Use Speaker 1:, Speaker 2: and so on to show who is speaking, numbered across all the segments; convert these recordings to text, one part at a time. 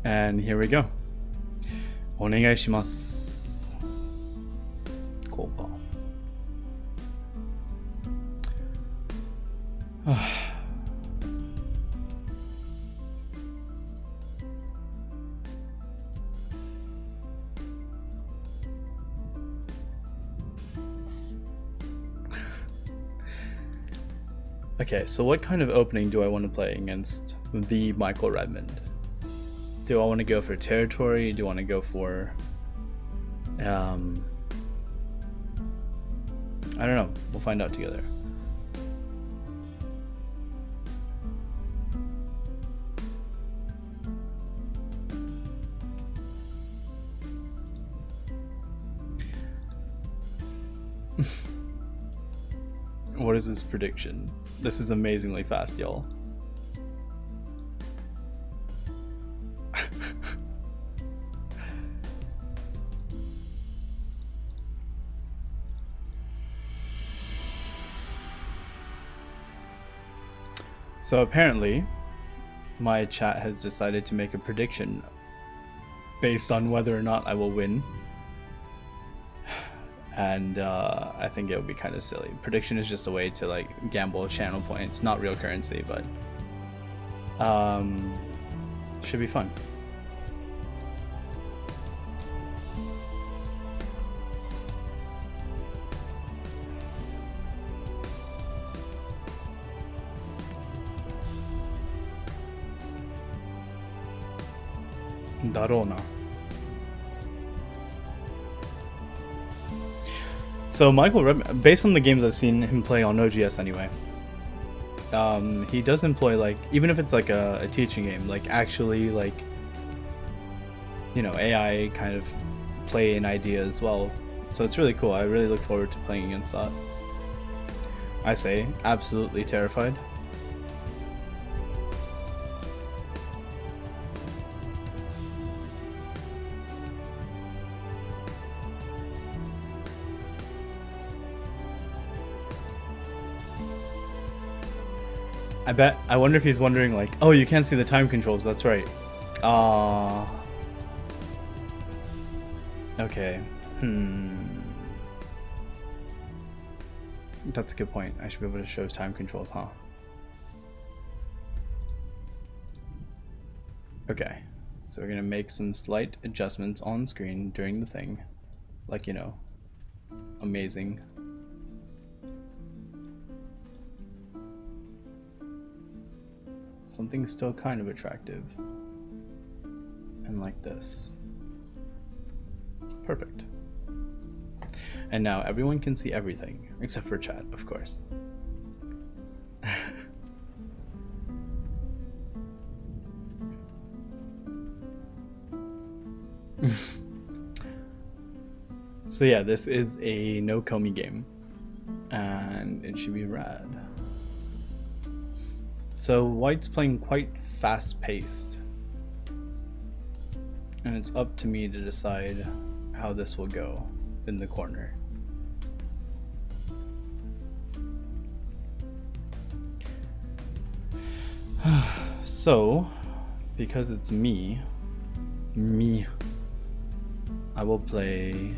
Speaker 1: And here we go. お願いします。こうか。Okay, so what kind of opening do I want to play against the Michael Redmond? Do I want to go for territory? Do I want to go for... I don't know. We'll find out together. What is his prediction? This is amazingly fast, y'all. So apparently, my chat has decided to make a prediction based on whether or not I will win. And I think it would be kind of silly. Prediction is just a way to like gamble channel points, not real currency, but should be fun. Darona. So Michael Redmond, based on the games I've seen him play on OGS anyway, he does employ, like, even if it's like a teaching game, like actually like, you know, AI kind of play an idea as well. So it's really cool. I really look forward to playing against that. I say absolutely terrified. I wonder if he's wondering like, oh, you can't see the time controls, that's right. Okay. That's a good point. I should be able to show time controls, huh? Okay. So we're gonna make some slight adjustments on screen during the thing. Like, you know, amazing. Something still kind of attractive. And like this. Perfect. And now everyone can see everything, except for chat, of course. So yeah, this is a no Komi game. And it should be rad. So white's playing quite fast-paced, and it's up to me to decide how this will go in the corner. So, because it's me, I will play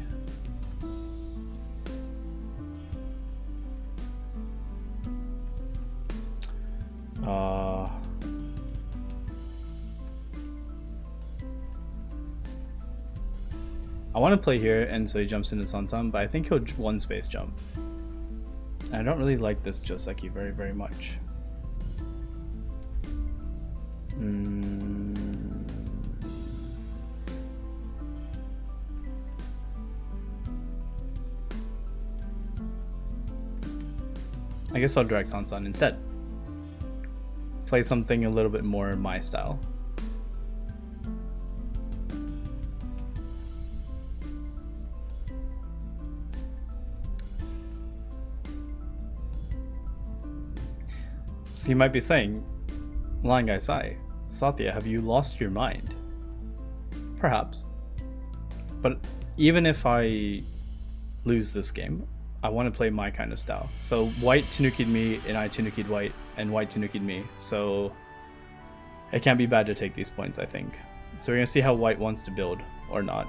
Speaker 1: I want to play here, and so he jumps into Sansan, but I think he'll one space jump. I don't really like this Joseki very, very much. I guess I'll drag Sansan instead. Play something a little bit more my style. So you might be saying, LionGuySai, Satya, have you lost your mind? Perhaps. But even if I lose this game, I want to play my kind of style. So white Tanuki'd me, and I Tanuki'd white, and white Tanuki'd me. So it can't be bad to take these points, I think. So we're gonna see how white wants to build or not.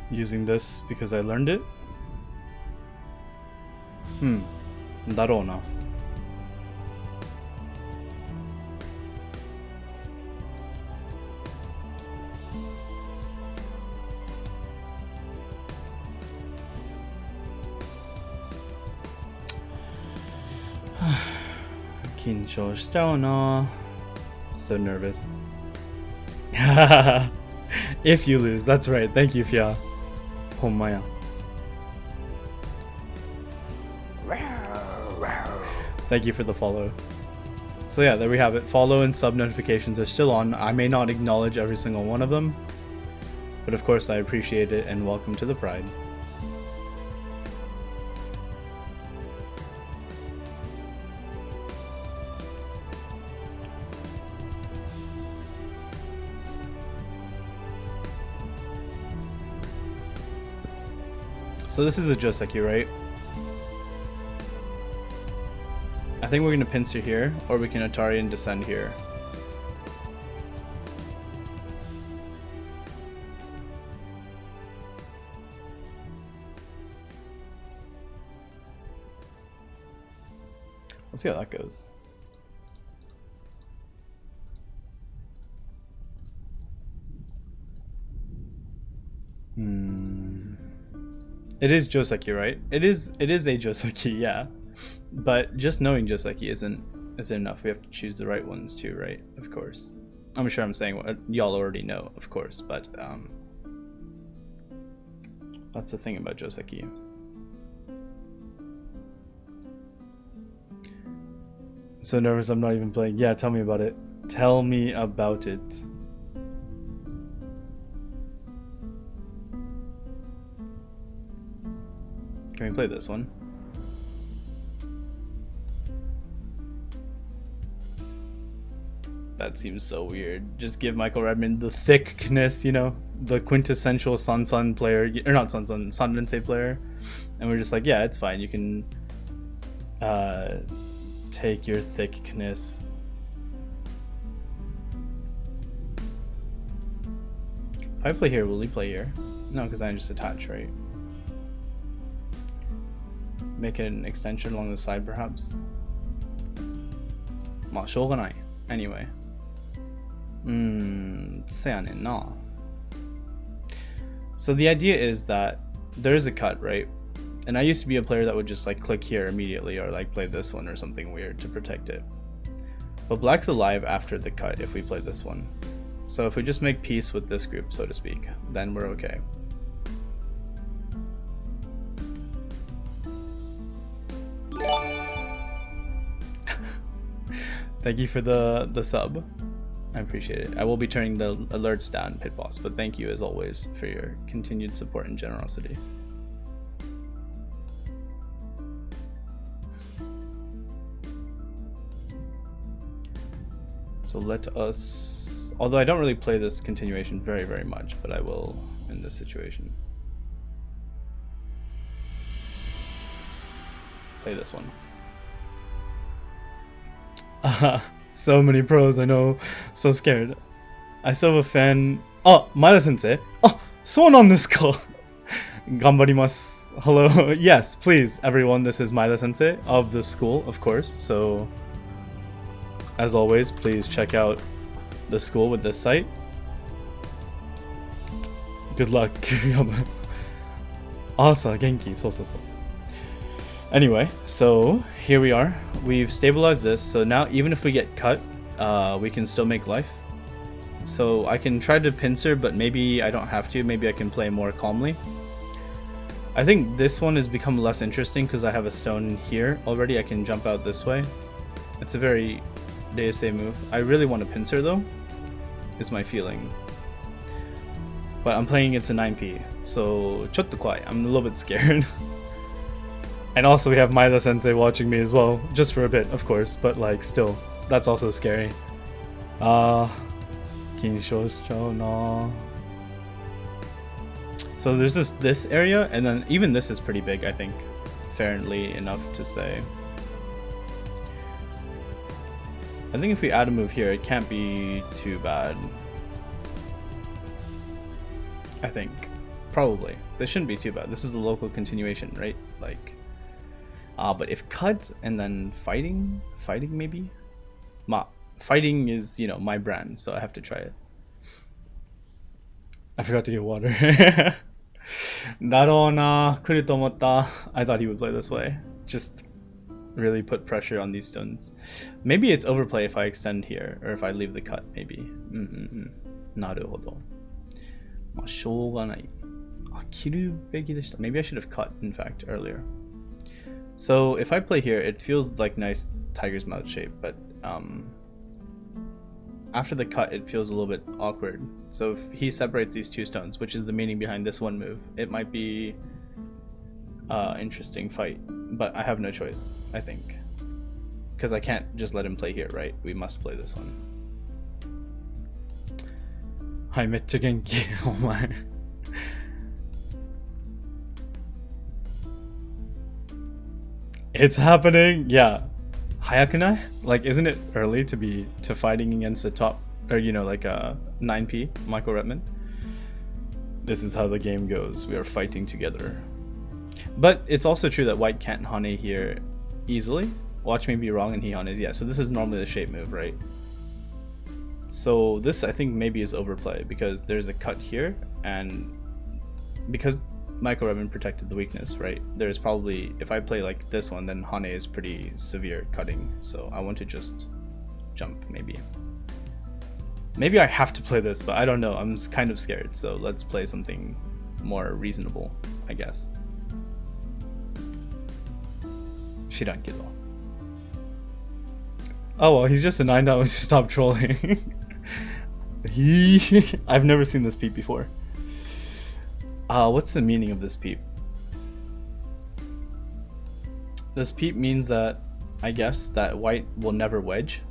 Speaker 1: Using this because I learned it. だろうな。緊張しちゃうな。So nervous. If you lose, that's right. Thank you, Fia. ほんまや。Thank you for the follow. So yeah, there we have it. Follow and sub notifications are still on. I may not acknowledge every single one of them, but of course I appreciate it and welcome to the Pride. So this is a Joseki, right? I think we're going to pincer here, or we can Atari and descend here. Let's see how that goes. It is Joseki, right? It is a Joseki, yeah. But just knowing Joseki isn't enough. We have to choose the right ones too, right? Of course. I'm sure I'm saying what y'all already know, of course, but that's the thing about Joseki. So nervous I'm not even playing. Yeah, tell me about it. Tell me about it. Can we play this one? That seems so weird. Just give Michael Redmond the thickness, you know, the quintessential Sun player, or not Sun Sensei player, and we're just like, yeah, it's fine. You can take your thickness. If I play here, will he play here? No, because I just attach, right? Make it an extension along the side, perhaps. まあしょうがない. Anyway. せやねんな. So the idea is that there is a cut, right? And I used to be a player that would just like click here immediately or like play this one or something weird to protect it. But black's alive after the cut if we play this one. So if we just make peace with this group, so to speak, then we're okay. Thank you for the sub. I appreciate it. I will be turning the alerts down, Pit Boss, but thank you as always for your continued support and generosity. So let us, although I don't really play this continuation very, very much, but I will in this situation. Play this one. So many pros, I know. So scared. I still have a fan. Oh, Maida Sensei. Oh, そうなんですか. 頑張ります. Hello. Yes, please, everyone. This is Maida Sensei of the school, of course. So, as always, please check out the school with this site. Good luck. Asa, genki. So. Anyway, so here we are. We've stabilized this, so now even if we get cut, we can still make life. So I can try to pincer, but maybe I don't have to. Maybe I can play more calmly. I think this one has become less interesting because I have a stone here already. I can jump out this way. It's a very DSA move. I really want to pincer though, is my feeling. But I'm playing it to 9p, so ちょっとquiet. I'm a little bit scared. And also we have Maida Sensei watching me as well, just for a bit, of course, but like still, that's also scary. So there's this area, and then even this is pretty big, I think, fairly enough to say. I think if we add a move here, it can't be too bad. I think. Probably. This shouldn't be too bad. This is the local continuation, right? Like, but if cut and then fighting maybe? Fighting is, you know, my brand, so I have to try it. I forgot to get water. Darona kuru to omotta. I thought he would play this way. Just really put pressure on these stones. Maybe it's overplay if I extend here, or if I leave the cut, maybe. Naruhodo. まあ、しょうがない。切るべきでした. Maybe I should have cut, in fact, earlier. So if I play here, it feels like nice tiger's mouth shape, but after the cut, it feels a little bit awkward. So if he separates these two stones, which is the meaning behind this one move, it might be interesting fight. But I have no choice, I think. Because I can't just let him play here, right? We must play this one. Hi, mecca genki. Oh my. It's happening! Yeah. Hayakunai? Like, isn't it early to fighting against a top, or you know, like a 9P, Michael Redmond? This is how the game goes. We are fighting together. But it's also true that white can't Hane here easily. Watch me be wrong and he Hanes. Yeah, so this is normally the shape move, right? So this, I think, maybe is overplay because there's a cut here, and because Michael Redmond protected the weakness, right? There's probably, if I play like this one, then Hane is pretty severe cutting. So I want to just jump, maybe. Maybe I have to play this, but I don't know. I'm kind of scared. So let's play something more reasonable, I guess. Shirankido. Oh well, he's just a 9-down. Stop trolling. I've never seen this peep before. What's the meaning of this peep? This peep means that, I guess, that white will never wedge.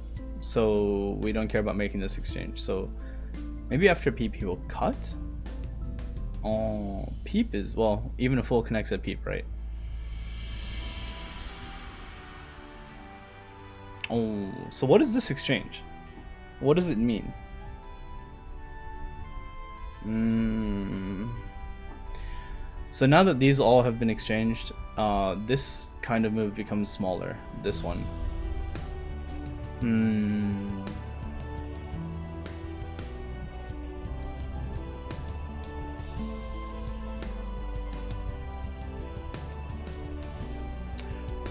Speaker 1: So we don't care about making this exchange. So maybe after peep he will cut? Oh, peep is, well, even a full connects at peep, right? Oh, so what is this exchange? What does it mean? So now that these all have been exchanged, this kind of move becomes smaller. This one.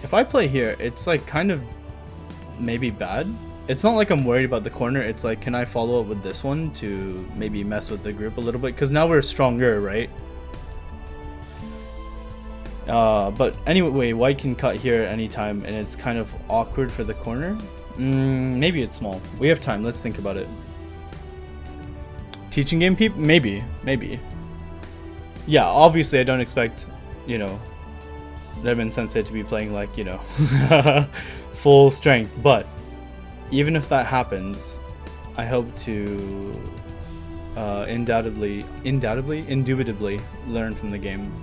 Speaker 1: If I play here, it's like kind of maybe bad. It's not like I'm worried about the corner. It's like, can I follow up with this one to maybe mess with the group a little bit? Because now we're stronger, right? But anyway, white can cut here anytime, and it's kind of awkward for the corner. Maybe it's small. We have time. Let's think about it. Teaching game peep? Maybe. Yeah, obviously I don't expect, you know, Redmond Sensei to be playing like, you know, full strength, but even if that happens, I hope to indubitably learn from the game.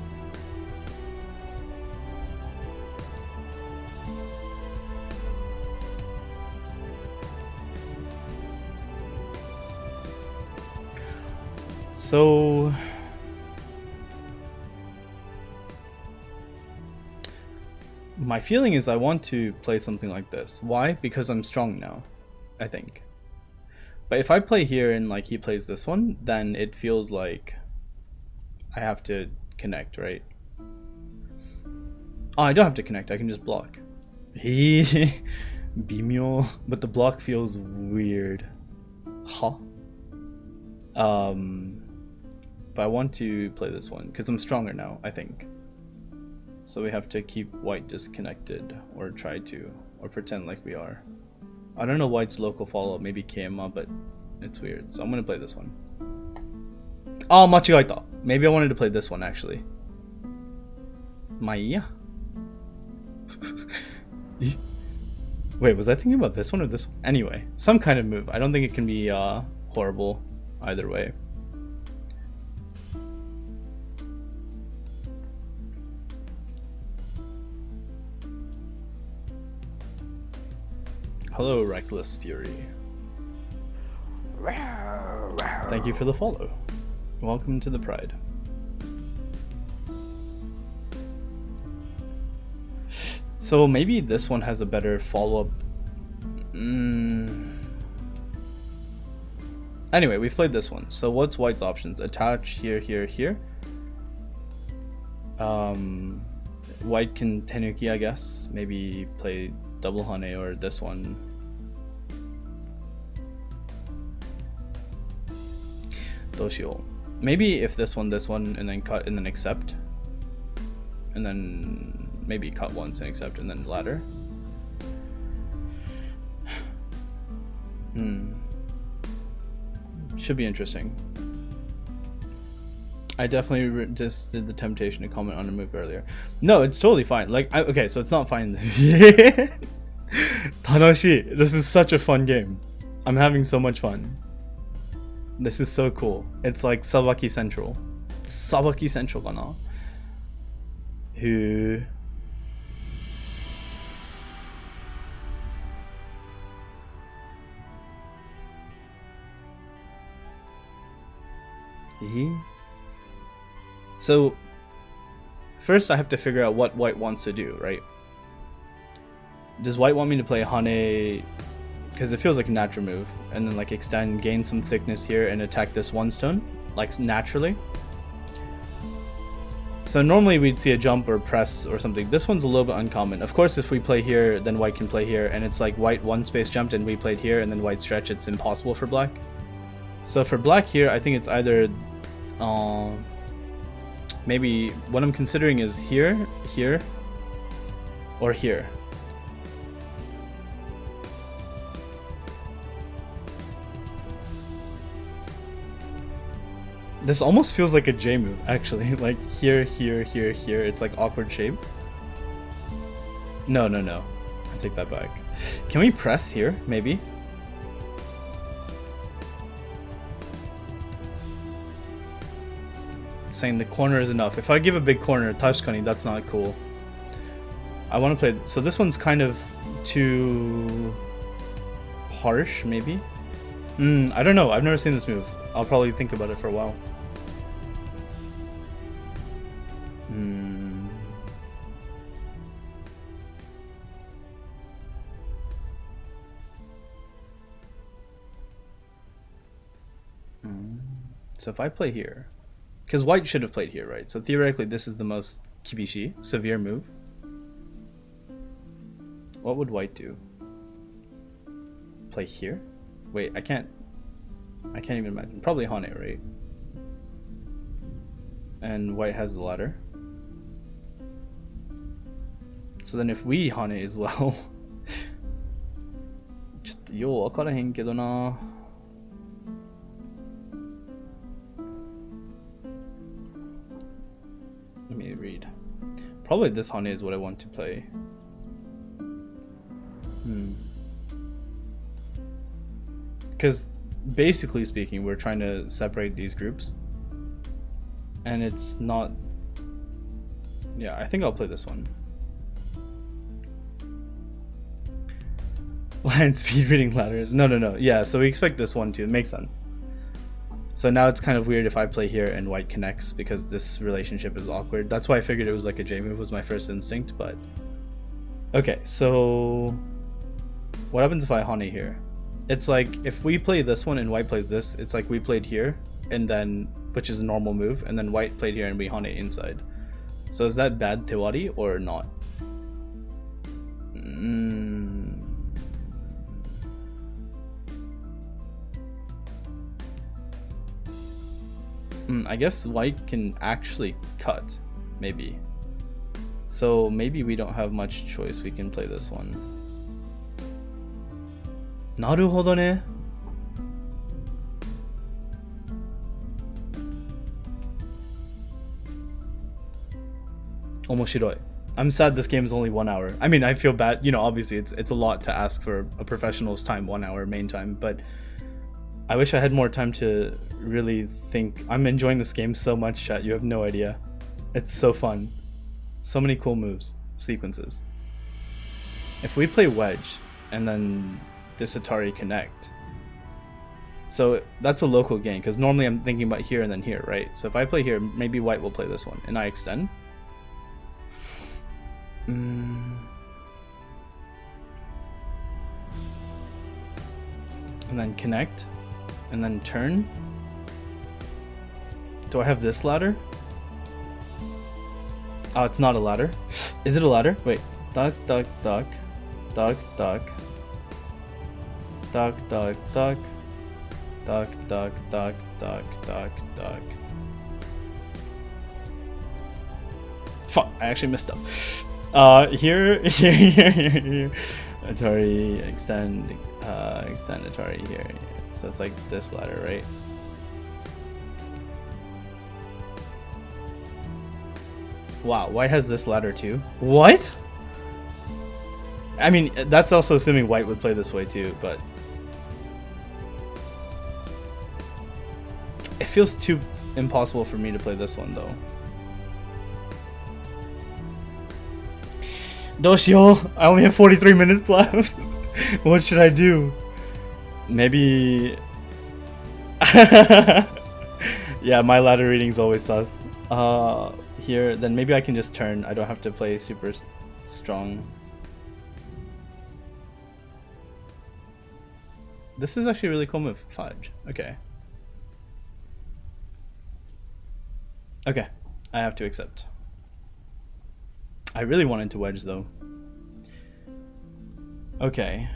Speaker 1: So my feeling is I want to play something like this. Why? Because I'm strong now, I think. But if I play here and like he plays this one, then it feels like I have to connect, right? Oh, I don't have to connect. I can just block. Bimyo, but the block feels weird. Huh? But I want to play this one because I'm stronger now, I think. So we have to keep white disconnected, or try to, or pretend like we are. I don't know white's local follow-up, maybe Keima, but it's weird. So I'm gonna play this one. Oh, machigaita. Maybe I wanted to play this one actually. Maiya. Wait, was I thinking about this one or this one? Anyway, some kind of move. I don't think it can be horrible either way. Hello, Reckless Fury. Thank you for the follow. Welcome to the Pride. So maybe this one has a better follow-up. Anyway, we've played this one. So what's White's options? Attach here, here, here. White can Tenuki, I guess. Maybe play double Hane or this one. Doshio. Maybe if this one, and then cut, and then accept. And then maybe cut once and accept, and then ladder. Should be interesting. I definitely just did the temptation to comment on a move earlier. No, it's totally fine. Like, okay, so it's not fine. Tanoshi, this is such a fun game. I'm having so much fun. This is so cool. It's like Sabaki Central. Sabaki Central kana? Who? So first I have to figure out what White wants to do, right? Does White want me to play Hane, because it feels like a natural move, and then like extend, gain some thickness here and attack this one stone, like naturally? So normally we'd see a jump or press or something. This one's a little bit uncommon. Of course, if we play here, then White can play here, and it's like White one space jumped and we played here, and then White stretch, it's impossible for Black. So for Black here, I think it's either maybe what I'm considering is here, here, or here. This almost feels like a J move, actually. Like here, here, here, here. It's like awkward shape. No. I take that back. Can we press here, maybe? Saying the corner is enough. If I give a big corner, Tashkani, that's not cool. I want to play... So this one's kind of too harsh, maybe? I don't know. I've never seen this move. I'll probably think about it for a while. So if I play here... Because White should have played here, right? So theoretically, this is the most kibishi, severe move. What would White do? Play here? Wait, I can't even imagine. Probably Hane, right? And White has the ladder. So then if we Hane as well... ちょっとようわからへんけどな。Let me read. Probably this Hane is what I want to play. Because basically speaking, we're trying to separate these groups. And it's not... Yeah, I think I'll play this one. Lion speed reading ladders. No. Yeah, so we expect this one too. It makes sense. So now it's kind of weird if I play here and White connects because this relationship is awkward. That's why I figured it was like a J move was my first instinct, but... Okay, so... What happens if I Hane here? It's like, if we play this one and White plays this, it's like we played here, and then... Which is a normal move, and then White played here and we Hane inside. So is that bad Tewari or not? I guess White can actually cut, maybe. So maybe we don't have much choice. We can play this one. Naruhodo ne. Omoshiroi. I'm sad this game is only 1 hour. I mean, I feel bad. You know, obviously it's a lot to ask for a professional's time, 1 hour main time, but I wish I had more time to really think. I'm enjoying this game so much, chat. You have no idea. It's so fun. So many cool moves, sequences. If we play Wedge, and then this Atari Connect. So that's a local game, because normally I'm thinking about here and then here, right? So if I play here, maybe white will play this one, and I extend. And then connect, and then turn. Do I have this ladder? Oh, it's not a ladder. Is it a ladder? Wait. Duck, duck, duck. Duck, duck. Duck, duck, duck. Duck, duck, duck, duck, duck, duck. Fuck, I actually messed up. Here. Atari, extend Atari here. So it's like this ladder, right? Wow, white has this ladder too? What? I mean, that's also assuming white would play this way too, but... It feels too impossible for me to play this one though. Doshio, I only have 43 minutes left. What should I do? Maybe... Yeah, my ladder reading's always sus. Here, then maybe I can just turn. I don't have to play super strong. This is actually a really cool move. Fudge. Okay. Okay, I have to accept. I really wanted to wedge though. Okay.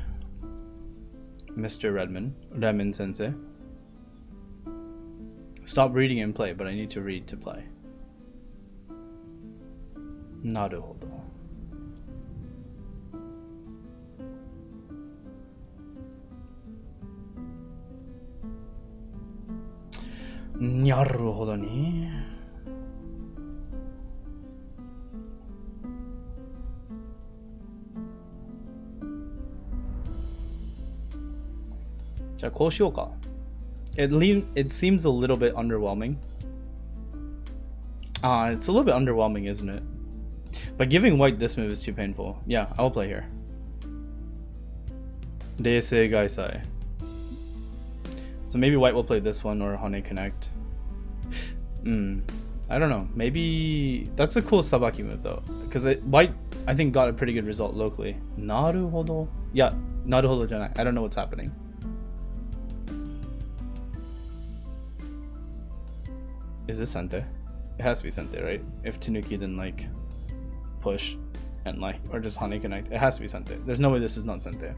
Speaker 1: Mr. Redmond sensei. Stop reading and play, but I need to read to play. Naruhodo. Naruhodo ni. It seems a little bit underwhelming. It's a little bit underwhelming, isn't it? But giving white this move is too painful. Yeah, I will play here. LionGuySai. So maybe white will play this one or Hane Connect. I don't know. Maybe that's a cool Sabaki move though, because white I think got a pretty good result locally. Naruhodo. Yeah, Naruhodo janai. I don't know what's happening. Is this Sente? It has to be Sente, right? If Tanuki then like push and like, or just Hane Connect, it has to be Sente. There's no way this is not Sente.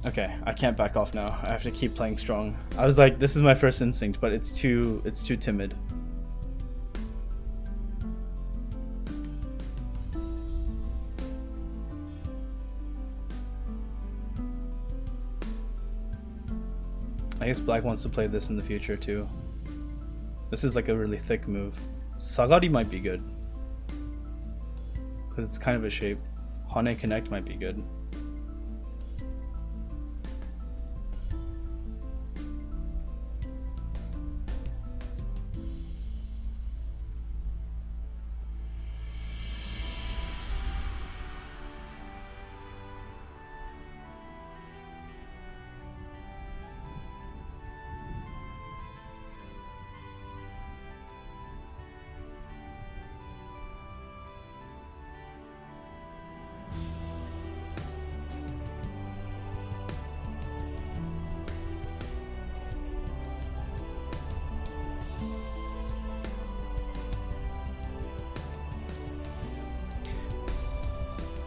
Speaker 1: Okay, I can't back off now. I have to keep playing strong. I was like, this is my first instinct, but it's too timid. I guess black wants to play this in the future too. This is like a really thick move. Sagari might be good, because it's kind of a shape. Hane Connect might be good.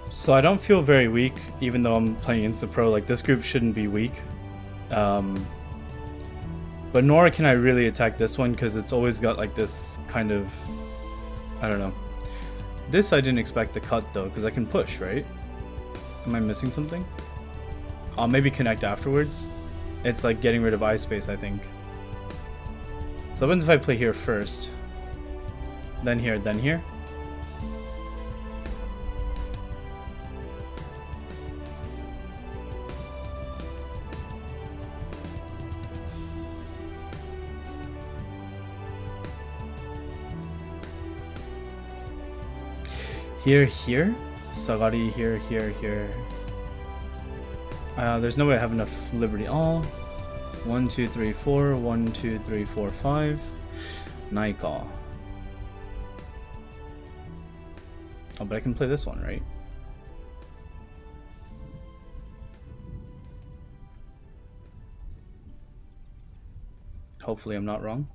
Speaker 1: So I don't feel very weak, even though I'm playing Insta Pro. Like, this group shouldn't be weak. But nor can I really attack this one, because it's always got like this kind of, I don't know. This I didn't expect to cut though, because I can push, right? Am I missing something? I'll maybe connect afterwards. It's like getting rid of eye space, I think. So what happens if I play here first? Then here, then here? Here? Sagari, here. There's no way I have enough Liberty. Oh. 1, 2, 3, 4. 1, 2, 3, 4, 5. Naika. Oh, but I can play this one, right? Hopefully I'm not wrong.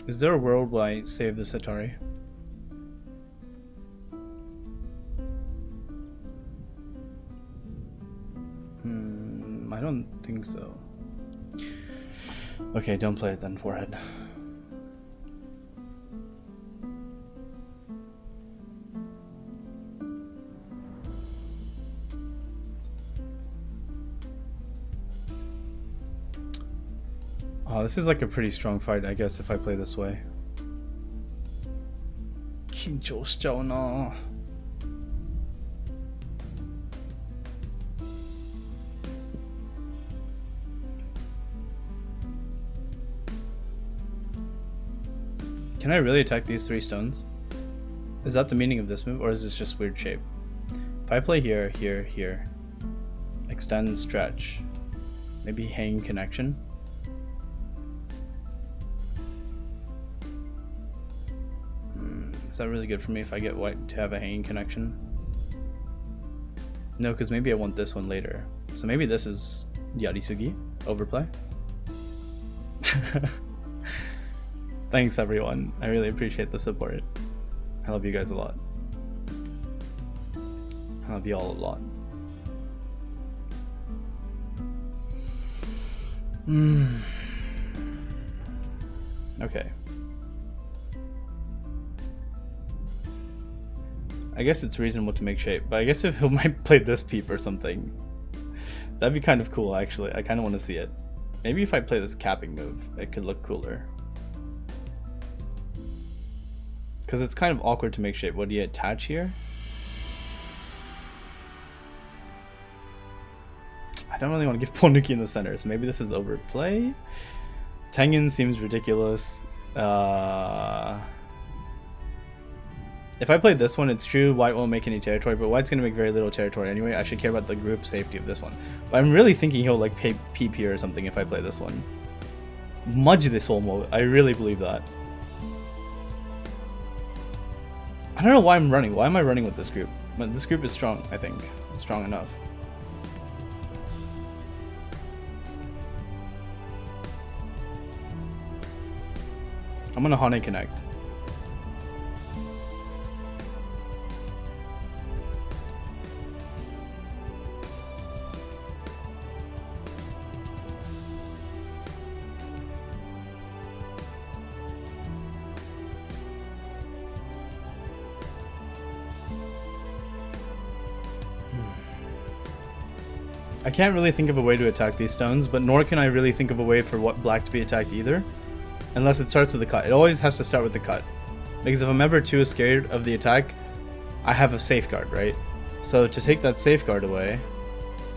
Speaker 1: Is there a world where I save the Atari? I don't think so. Okay, don't play it then, Forehead. Oh, this is like a pretty strong fight, I guess, if I play this way. 緊張しちゃうな。Can I really attack these 3 stones? Is that the meaning of this move, or is this just weird shape? If I play here, extend, stretch, maybe hang connection. Is that really good for me if I get white to have a hanging connection? No, because maybe I want this one later. So maybe this is Yarisugi, overplay. Thanks everyone, I really appreciate the support. I love you guys a lot. I love you all a lot. Okay. I guess it's reasonable to make shape, but I guess if he might play this peep or something, that'd be kind of cool actually. I kind of want to see it. Maybe if I play this capping move, it could look cooler. Because it's kind of awkward to make shape. What do you attach here? I don't really want to give Ponuki in the center, so maybe this is overplay. Tengen seems ridiculous. If I played this one, it's true white won't make any territory, but white's going to make very little territory anyway. I should care about the group safety of this one. But I'm really thinking he'll like pay peep here or something if I play this one. Mudge this almost. I really believe that. I don't know why I'm running. Why am I running with this group? But this group is strong, I think. Strong enough. I'm gonna Hane connect. I can't really think of a way to attack these stones, but nor can I really think of a way for what black to be attacked either. Unless it starts with the cut. It always has to start with the cut. Because if I'm ever too scared of the attack, I have a safeguard, right? So to take that safeguard away,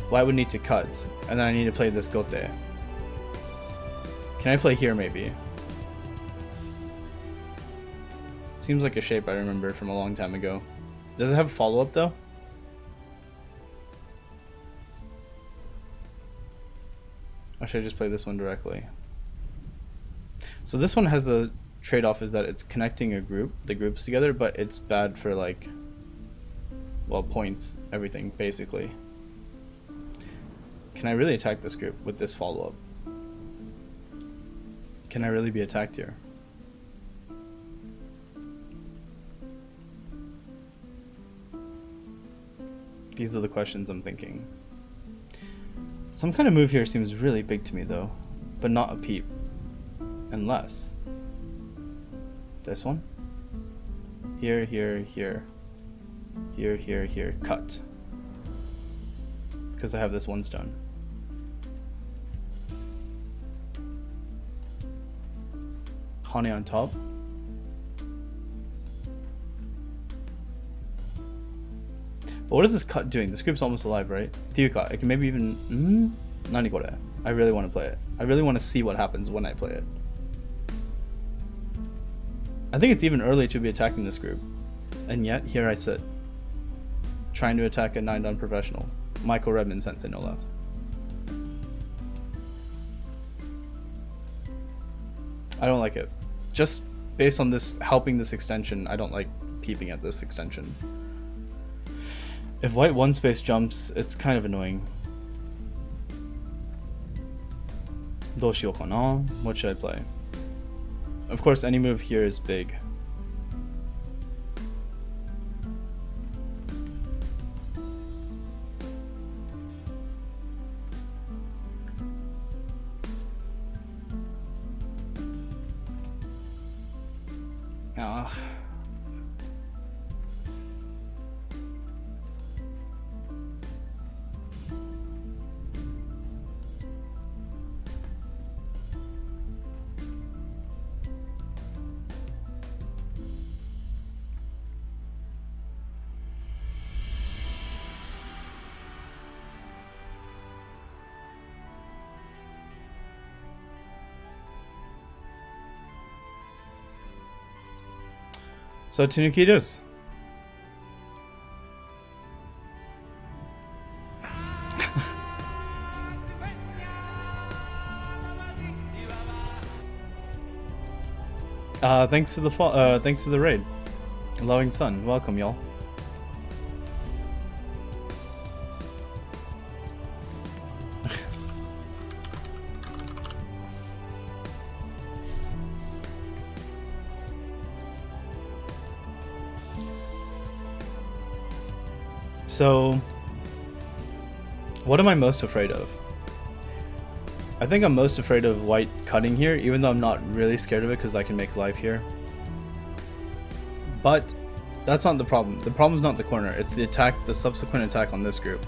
Speaker 1: white would need to cut. And then I need to play this gote. Can I play here maybe? Seems like a shape I remember from a long time ago. Does it have follow-up though? Or should I just play this one directly? So this one has the trade-off is that it's connecting the groups together, but it's bad for like, well, points, everything, basically. Can I really attack this group with this follow-up? Can I really be attacked here? These are the questions I'm thinking. Some kind of move here seems really big to me though, but not a peep. Unless this one. Here, cut. Because I have this one stone. Hane on top. But what is this cut doing? This group's almost alive, right? Cut. I can maybe even... Nani kore? I really want to play it. I really want to see what happens when I play it. I think it's even early to be attacking this group. And yet, here I sit. Trying to attack a 9-dan professional. Michael Redmond sensei, no less. I don't like it. Just based on this, helping this extension, I don't like peeping at this extension. If white one space jumps, it's kind of annoying. どうしようかな? What should I play? Of course, any move here is big. So Tanuki it is. Thanks for the raid. Loving Sun, welcome y'all. So, what am I most afraid of? I think I'm most afraid of white cutting here, even though I'm not really scared of it because I can make life here. But that's not the problem. The problem's not the corner, it's the attack, the subsequent attack on this group.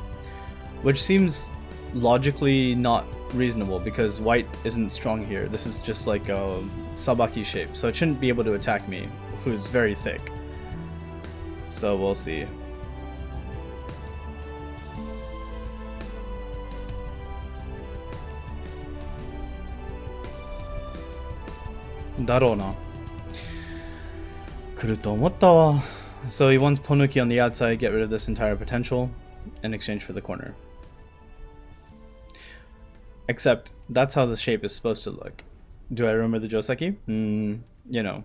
Speaker 1: Which seems logically not reasonable because white isn't strong here. This is just like a sabaki shape, so it shouldn't be able to attack me, who's very thick. So we'll see. Darona. So he wants Ponuki on the outside, get rid of this entire potential in exchange for the corner. Except that's how the shape is supposed to look. Do I remember the Joseki? You know.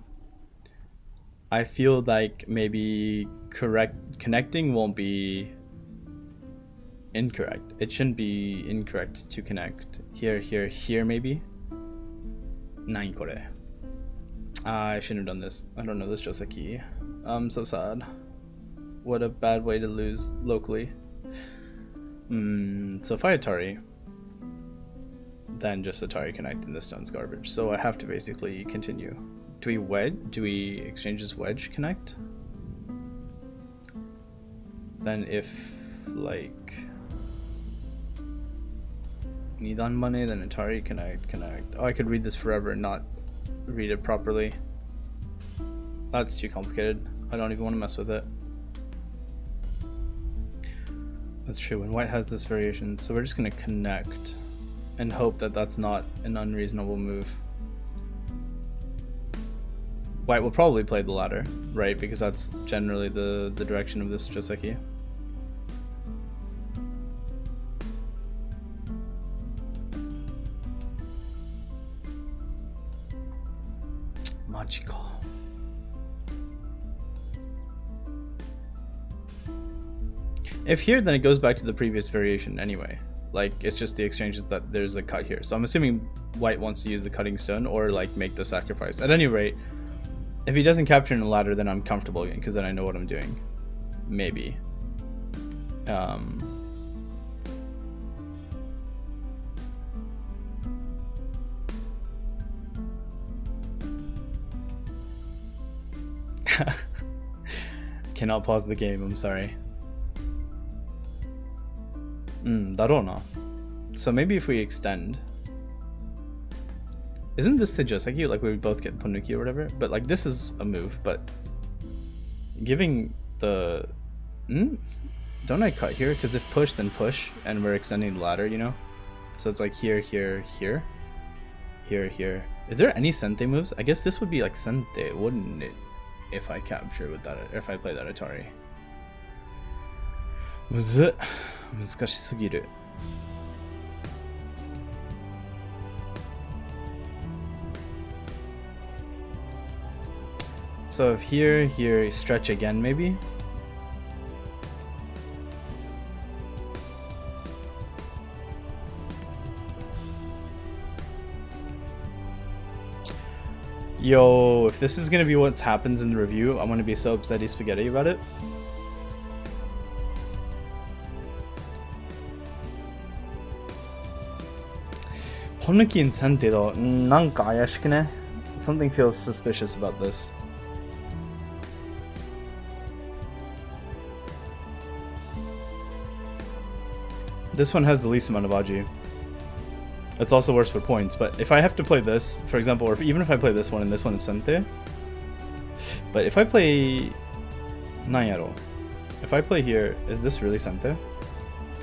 Speaker 1: I feel like maybe connecting won't be incorrect. It shouldn't be incorrect to connect. Here maybe? Nani kore? I shouldn't have done this. I don't know this Joseki. I'm so sad. What a bad way to lose locally. So if I Atari, then just Atari connect and this stone's garbage. So I have to basically continue. Do we wedge? Do we exchange this wedge connect? Then if like Nidan money, then Atari connect. Oh, I could read this forever and not read it properly. That's too complicated. I don't even want to mess with it. That's true. When white has this variation, so we're just going to connect and hope that that's not an unreasonable move. White will probably play the ladder, right? Because that's generally the direction of this Joseki. Machiko. If here, then it goes back to the previous variation anyway. Like, it's just the exchanges that there's a cut here. So I'm assuming white wants to use the cutting stone or like make the sacrifice. At any rate, if he doesn't capture in a ladder, then I'm comfortable again because then I know what I'm doing. Maybe. Cannot pause the game, I'm sorry. Darona. So maybe if we extend. Isn't this the Joseki? Like we would both get Ponuki or whatever? But like this is a move, but giving the Don't I cut here? Because if push, then push, and we're extending the ladder, you know? So it's like here, here, here. Here, here. Is there any Sente moves? I guess this would be like Sente, wouldn't it? If I capture with that, if I play that Atari. むずっ。難しすぎる。So if here, here, stretch again maybe? Yo, if this is gonna be what happens in the review, I'm gonna be so upsetty spaghetti about it. Ponuki and Sente though, なんか怪しくね? Something feels suspicious about this. This one has the least amount of Aji. It's also worse for points, but if I have to play this, for example, or even if I play this one and this one is Sente, but if I play Nayaro, if I play here, is this really Sente?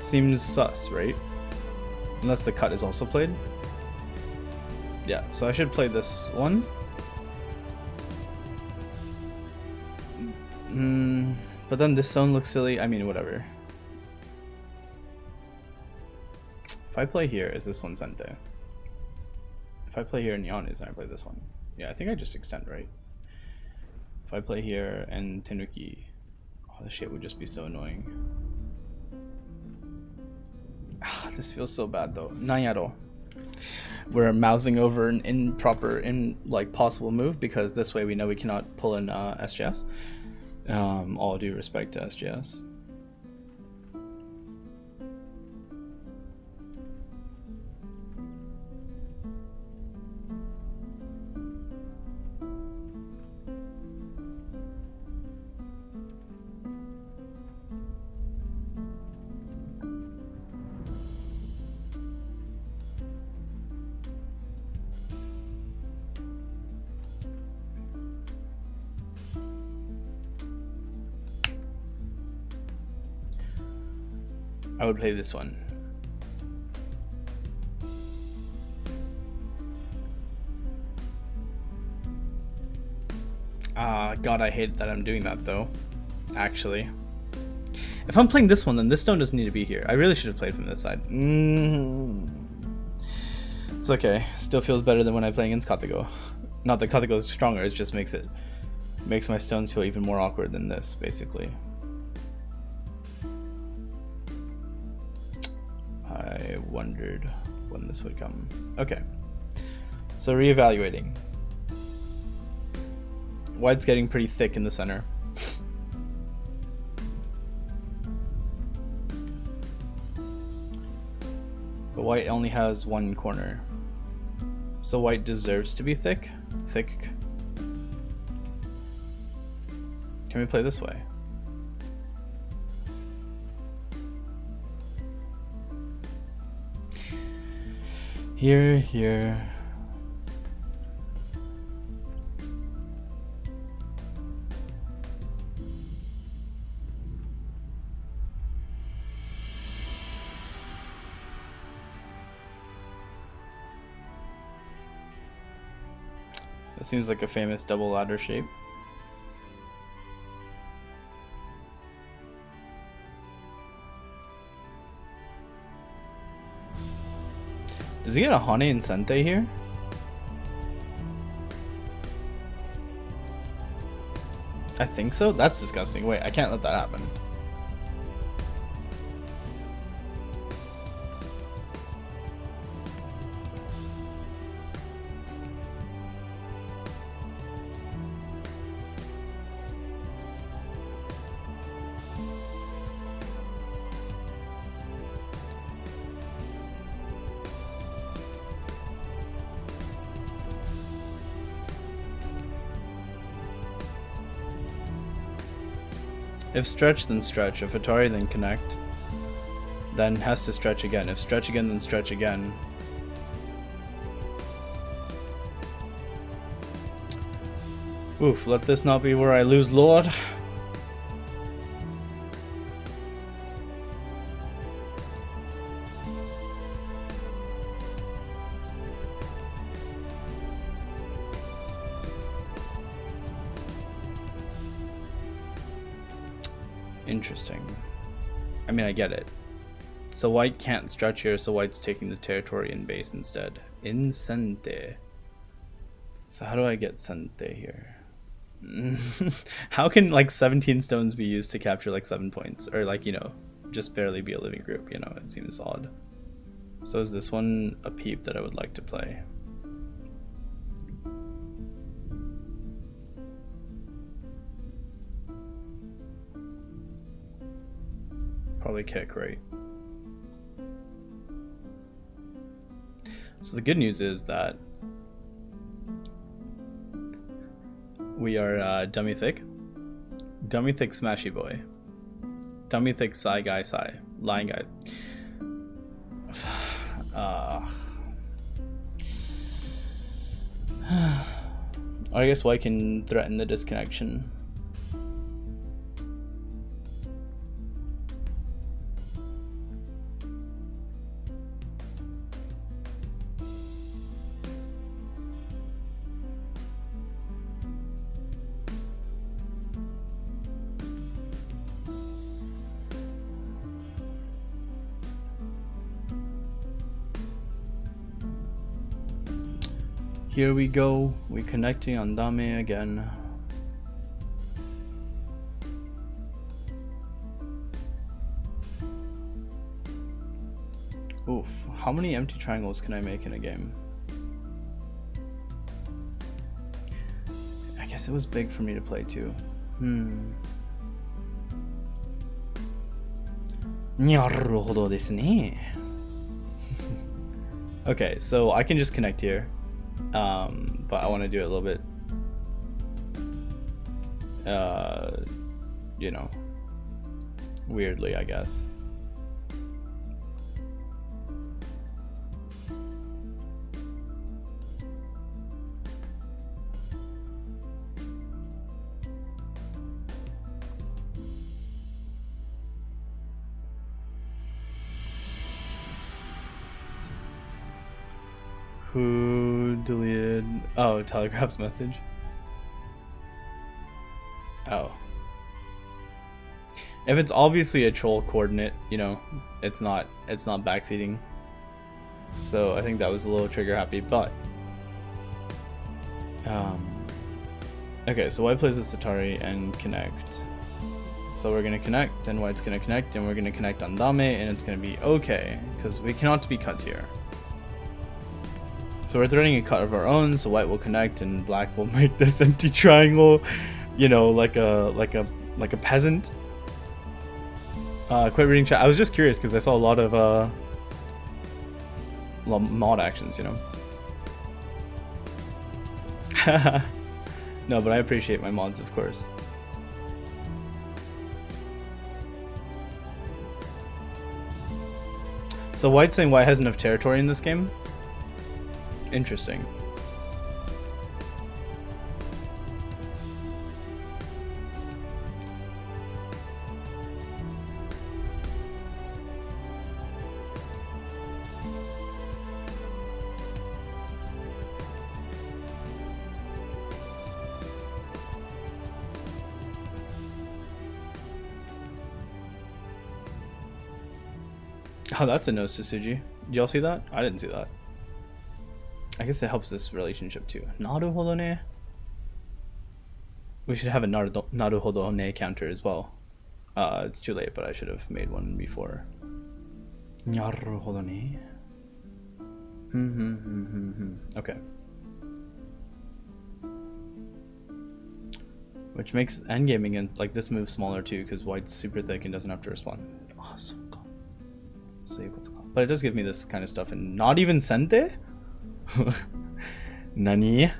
Speaker 1: Seems sus, right? Unless the cut is also played. Yeah, so I should play this one. But then this zone looks silly. I mean, whatever. If I play here, is this one Sente? If I play here and Yan is, then I play this one. Yeah, I think I just extend, right? If I play here and Tenuki, oh, this shit would just be so annoying. Ah, this feels so bad though. Nayaro. We're mousing over an improper, like possible move because this way we know we cannot pull in SGS. All due respect to SGS. I would play this one. God, I hate that I'm doing that though. Actually. If I'm playing this one, then this stone doesn't need to be here. I really should have played from this side. It's okay. Still feels better than when I play against Katago. Not that Katago is stronger, it just makes my stones feel even more awkward than this, basically. I wondered when this would come. Okay. So reevaluating. White's getting pretty thick in the center. But white only has one corner. So white deserves to be thick. Thick. Can we play this way? Here, here. That seems like a famous double ladder shape. Does he get a Hane and Sente here? I think so? That's disgusting. Wait, I can't let that happen. If stretch, then stretch. If Atari, then connect. Then has to stretch again. If stretch again, then stretch again. Oof, let this not be where I lose Lord. Interesting. I mean, I get it. So white can't stretch here, so white's taking the territory in base instead. Incente. So how do I get Sente here? How can like 17 stones be used to capture like 7 points? Or like, you know, just barely be a living group, you know, it seems odd. So is this one a peep that I would like to play? Probably kick, right? So the good news is that we are dummy thick smashy boy, dummy thick LionGuySai, lying guy. I guess white can threaten the disconnection. Here we go, we connecting on Dame again. Oof, how many empty triangles can I make in a game? I guess it was big for me to play too. Okay, so I can just connect here. But I want to do it a little bit, you know, weirdly, I guess. Who deleted? Oh, Telegraph's message. Oh. If it's obviously a troll coordinate, you know, it's not backseating. So I think that was a little trigger happy, but okay, so white plays this Atari and connect. So we're gonna connect, and white's gonna connect, and we're gonna connect on Dame, and it's gonna be okay, because we cannot be cut here. So we're threading a cut of our own, so white will connect and black will make this empty triangle, you know, like a peasant. Quit reading chat. I was just curious because I saw a lot of mod actions, you know. No, but I appreciate my mods, of course. So white's saying white has enough territory in this game? Interesting. Oh, that's a nose to Suji. Did y'all see that? I didn't see that. I guess it helps this relationship too. Naruhodo ne. We should have a Naruhodo ne counter as well. It's too late, but I should have made one before. Naruhodo ne. Okay. Which makes endgaming and like this move smaller too, because white's super thick and doesn't have to respond. But it does give me this kind of stuff, and not even Sente? Nani?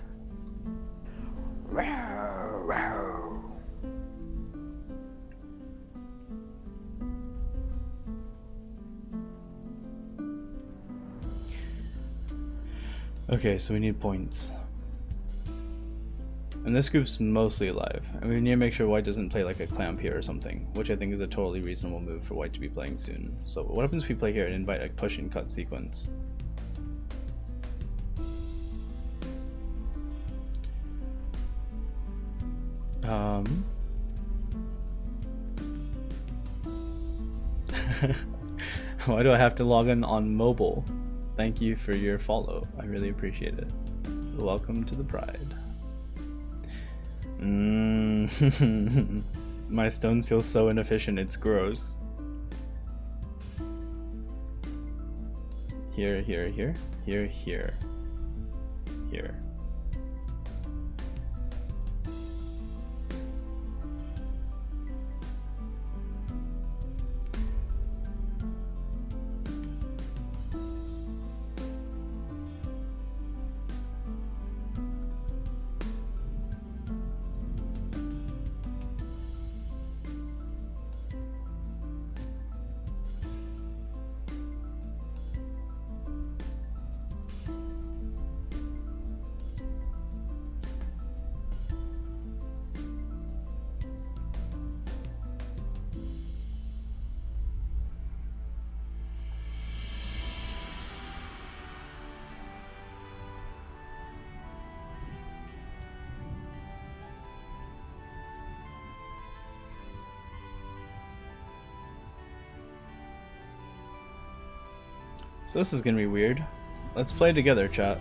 Speaker 1: Okay, so we need points. And this group's mostly alive. And we need to make sure white doesn't play like a clamp here or something, which I think is a totally reasonable move for white to be playing soon. So what happens if we play here and invite a push and cut sequence? Why do I have to log in on mobile? Thank you for your follow. I really appreciate it. Welcome to the pride. My stones feel so inefficient, it's gross. Here, here, here, here, here, here. So this is gonna be weird. Let's play together, chat.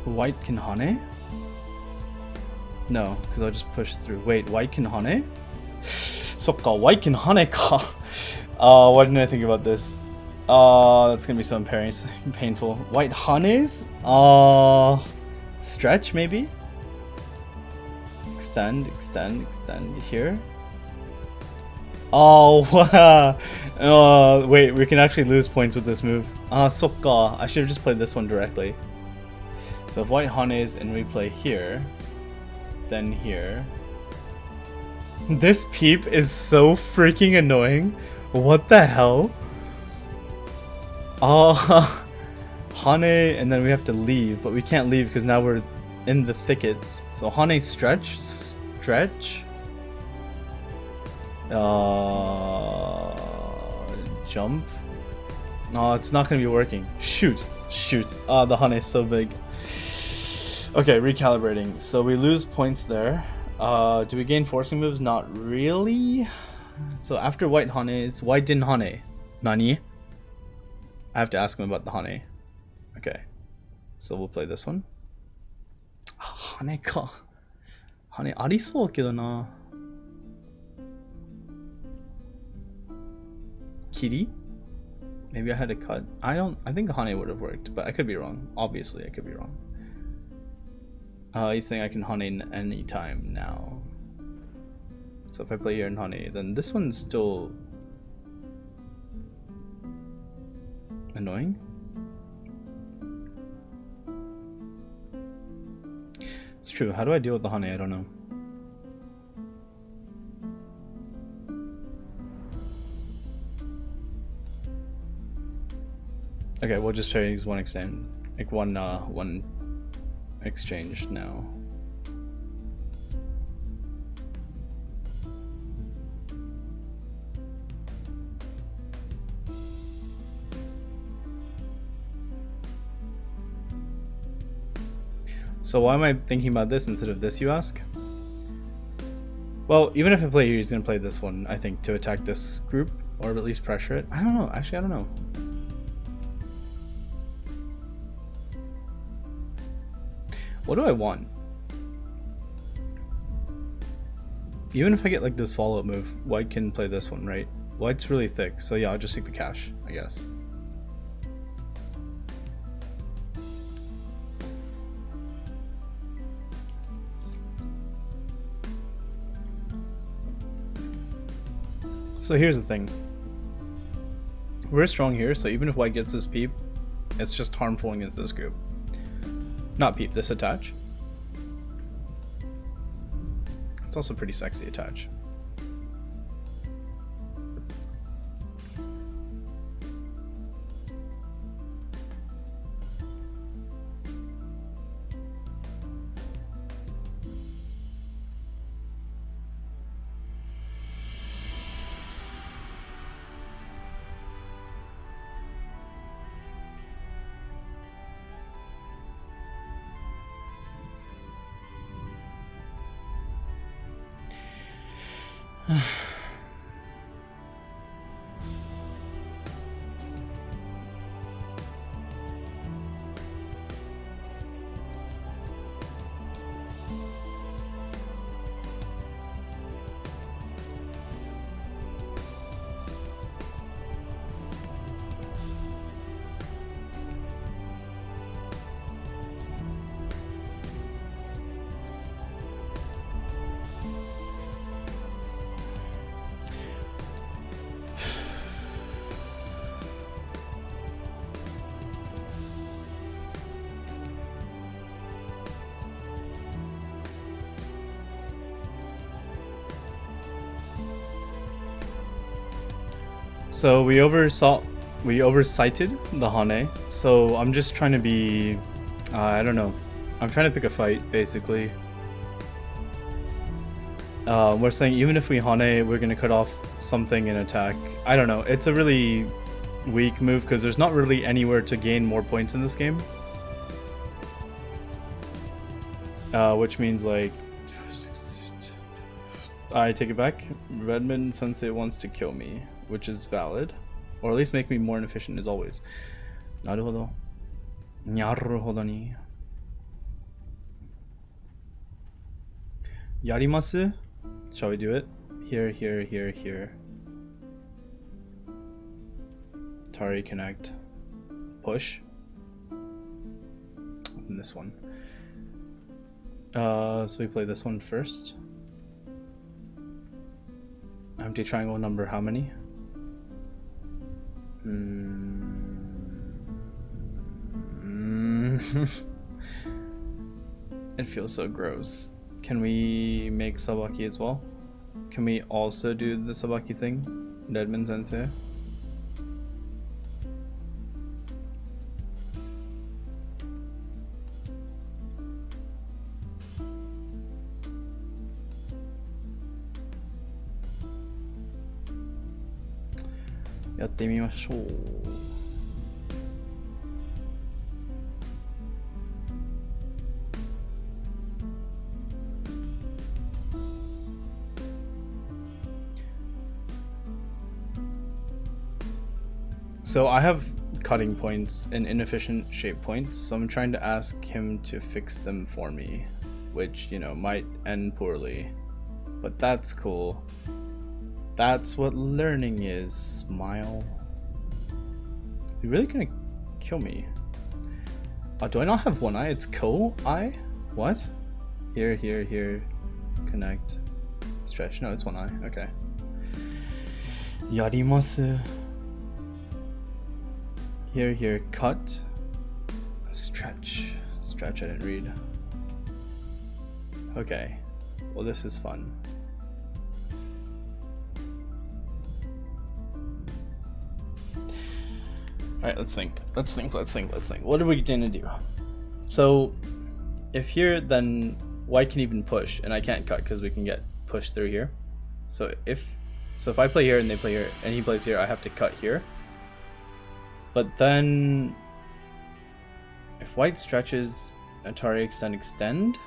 Speaker 1: White can Hane? No, because I'll just push through. Wait, white can Hane? Sokka, white can Hane ka. Why didn't I think about this? That's gonna be so painful. White Hanes? Stretch maybe? Extend, extend, extend here. Oh, wow. Wait, we can actually lose points with this move. Sokka. I should have just played this one directly. So if white Hanes and we play here, then here. This peep is so freaking annoying. What the hell? Hane, and then we have to leave, but we can't leave because now we're in the thickets. So Hane stretch, stretch. Jump. No, it's not gonna be working. Shoot, shoot. The Hane is so big. Okay, recalibrating. So we lose points there. Do we gain forcing moves? Not really. So after white Hanes, why didn't Hane? Nani? I have to ask him about the Hane. Okay. So we'll play this one. Hane ka. Hane arisou kedo na. Kitty? Maybe I had to cut. I think Hane would have worked, but I could be wrong. Obviously, I could be wrong. He's saying I can Hane anytime now. So if I play here in Hane, then this one's still annoying. It's true. How do I deal with the Hane? I don't know. Okay, we'll just try to use one extend, like one exchange now. So why am I thinking about this instead of this, you ask? Well, even if I play here, he's gonna play this one, I think, to attack this group, or at least pressure it. I don't know, actually I don't know. What do I want? Even if I get like this follow-up move, white can play this one, right? White's really thick, so yeah, I'll just take the cash, I guess. So here's the thing. We're strong here, so even if white gets this peep, it's just harmful against this group. Not peep, this attach. It's also pretty sexy attach. So we oversighted the Hane. So I'm just trying to be, I don't know. I'm trying to pick a fight, basically. We're saying even if we Hane, we're gonna cut off something in attack. I don't know. It's a really weak move because there's not really anywhere to gain more points in this game. Which means like, I take it back. Redmond Sensei wants to kill me, which is valid, or at least make me more inefficient as always. Naruhodo. Naruhodo ni. Yarimasu? Shall we do it? Here, here, here, here. Tari connect. Push. And this one. So we play this one first. Empty triangle number how many? It feels so gross. Can we make Sabaki as well? Can we also do the Sabaki thing? Redmond Sensei? So I have cutting points and inefficient shape points, so I'm trying to ask him to fix them for me, which, you know, might end poorly, but that's cool. That's what learning is. Smile. You're really gonna kill me? Do I not have one eye? It's co-eye? What? Here, here, here. Connect. Stretch. No, it's one eye. Okay. Yarimasu. Here, here. Cut. Stretch. Stretch, I didn't read. Okay. Well, this is fun. Alright, let's think. Let's think. What are we gonna do? So, if here, then white can even push, and I can't cut because we can get pushed through here. So if I play here and they play here, and he plays here, I have to cut here. But then, if white stretches, Atari extend.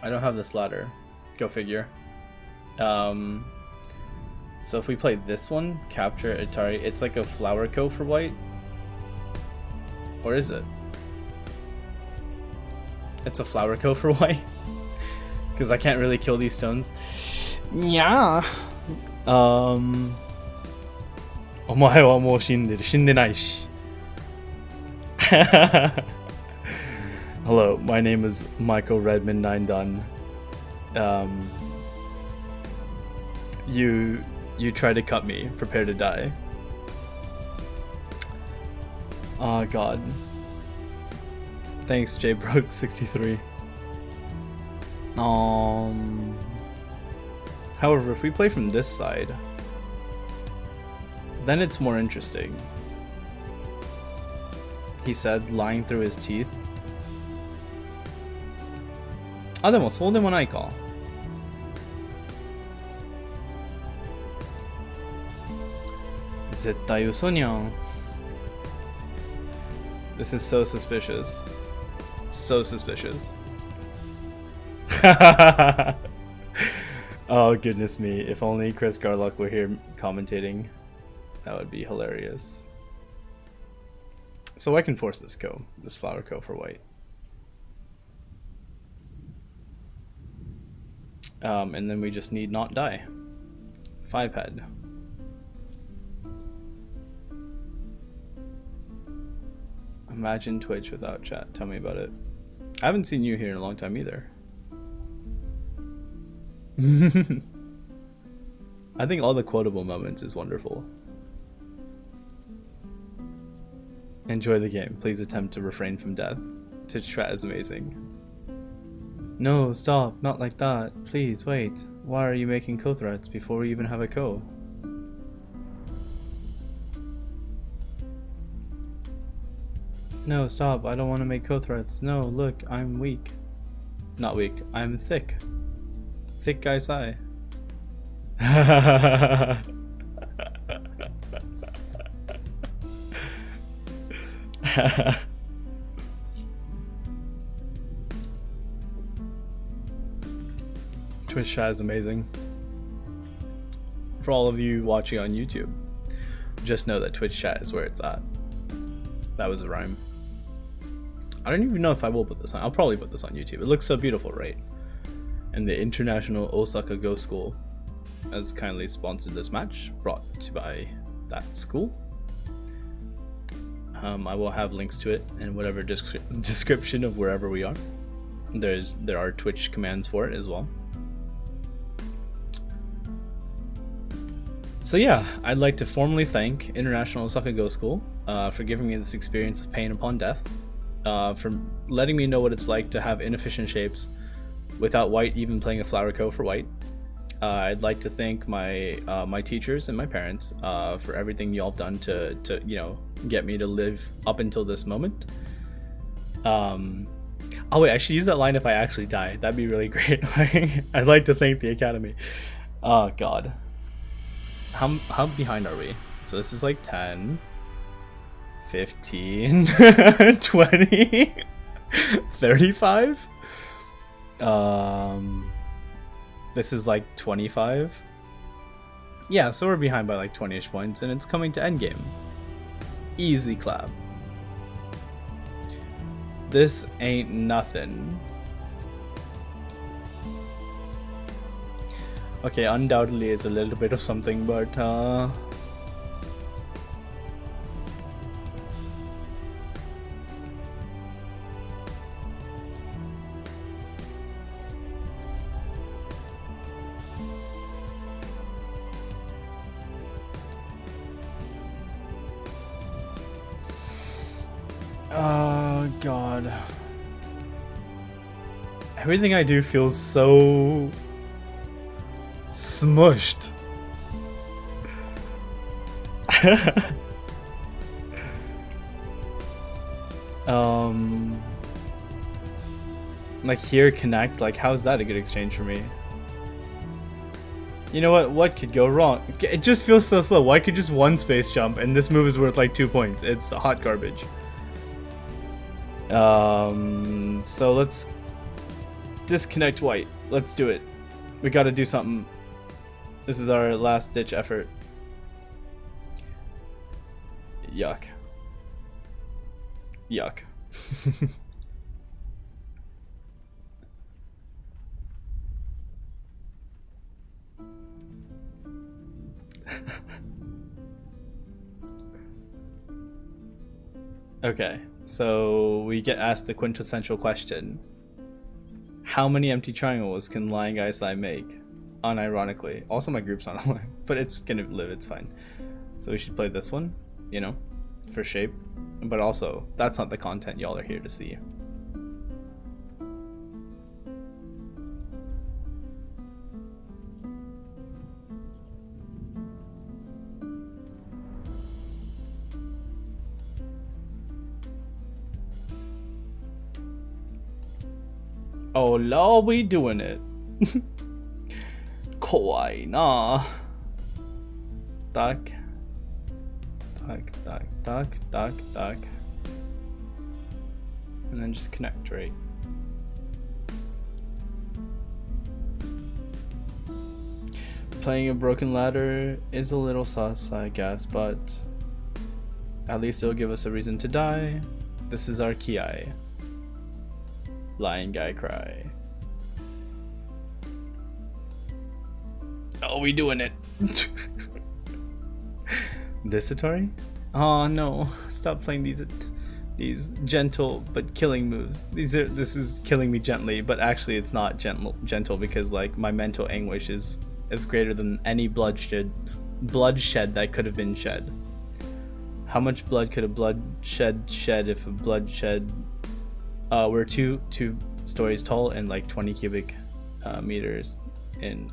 Speaker 1: I don't have this ladder. Go figure. So if we play this one, capture Atari, it's like a flower co for white. Or is it? It's a flower co for white. Because I can't really kill these stones. Yeah. お前はもう死んでる。死んでないし。Hello, my name is Michael Redmond 9 done. You try to cut me, prepare to die. Oh god. Thanks, JBroke63. However, if we play from this side, then it's more interesting. He said, lying through his teeth. あ、でもそうでもないか。絶対嘘にゃん。This is so suspicious. So suspicious. Oh goodness me, if only Chris Garlock were here commentating. That would be hilarious. So I can force this flower co for white. And then we just need not die. 5 head. Imagine Twitch without chat. Tell me about it. I haven't seen you here in a long time either. I think all the quotable moments is wonderful. Enjoy the game. Please attempt to refrain from death. Twitch chat is amazing. No, stop. Not like that. Please, wait. Why are you making co-threats before we even have a co? No, stop. I don't want to make co-threats. No, look. I'm weak. Not weak. I'm thick. Thick guy Sai. Twitch chat is amazing. For all of you watching on YouTube, just know that Twitch chat is where it's at. That was a rhyme. I don't even know if I will put this on. I'll probably put this on YouTube. It looks so beautiful, right? And the International Osaka Go School has kindly sponsored this match, brought to by that school. I will have links to it in whatever description of wherever we are. There are Twitch commands for it as well. So yeah, I'd like to formally thank International Osaka Go School for giving me this experience of pain upon death, for letting me know what it's like to have inefficient shapes without white even playing a flower co for white. I'd like to thank my my teachers and my parents for everything y'all have done to get me to live up until this moment. Oh wait, I should use that line if I actually die. That'd be really great. I'd like to thank the Academy. Oh god. How behind are we? So this is like 10, 15, 20, 35? This is like 25. Yeah, so we're behind by like 20-ish points, and it's coming to endgame. Easy clap. This ain't nothing. Okay, undoubtedly is a little bit of something, but oh god. Everything I do feels so smushed. Like here connect, like how's that a good exchange for me? You know what could go wrong? It just feels so slow. Why could just one space jump and this move is worth like 2 points? It's hot garbage. So let's disconnect white. Let's do it. We gotta do something. This is our last ditch effort. Yuck. Yuck. Okay, so we get asked the quintessential question. How many empty triangles can LionGuySai make? Unironically. Also my group's not online, but it's gonna live, it's fine. So we should play this one, you know, for shape. But also, that's not the content y'all are here to see. Oh lord, we doing it. Kawaii na. Duck. Duck, duck, duck, duck, duck. And then just connect, right? Playing a broken ladder is a little sus, I guess, but at least it'll give us a reason to die. This is our Ki. Lion guy cry. Oh, we doing it. This Atari? Oh no, stop playing these gentle but killing moves. This is killing me gently, but actually it's not gentle because like my mental anguish is greater than any bloodshed that could have been shed. How much blood could a bloodshed shed if a bloodshed we're two stories tall and like 20 cubic meters in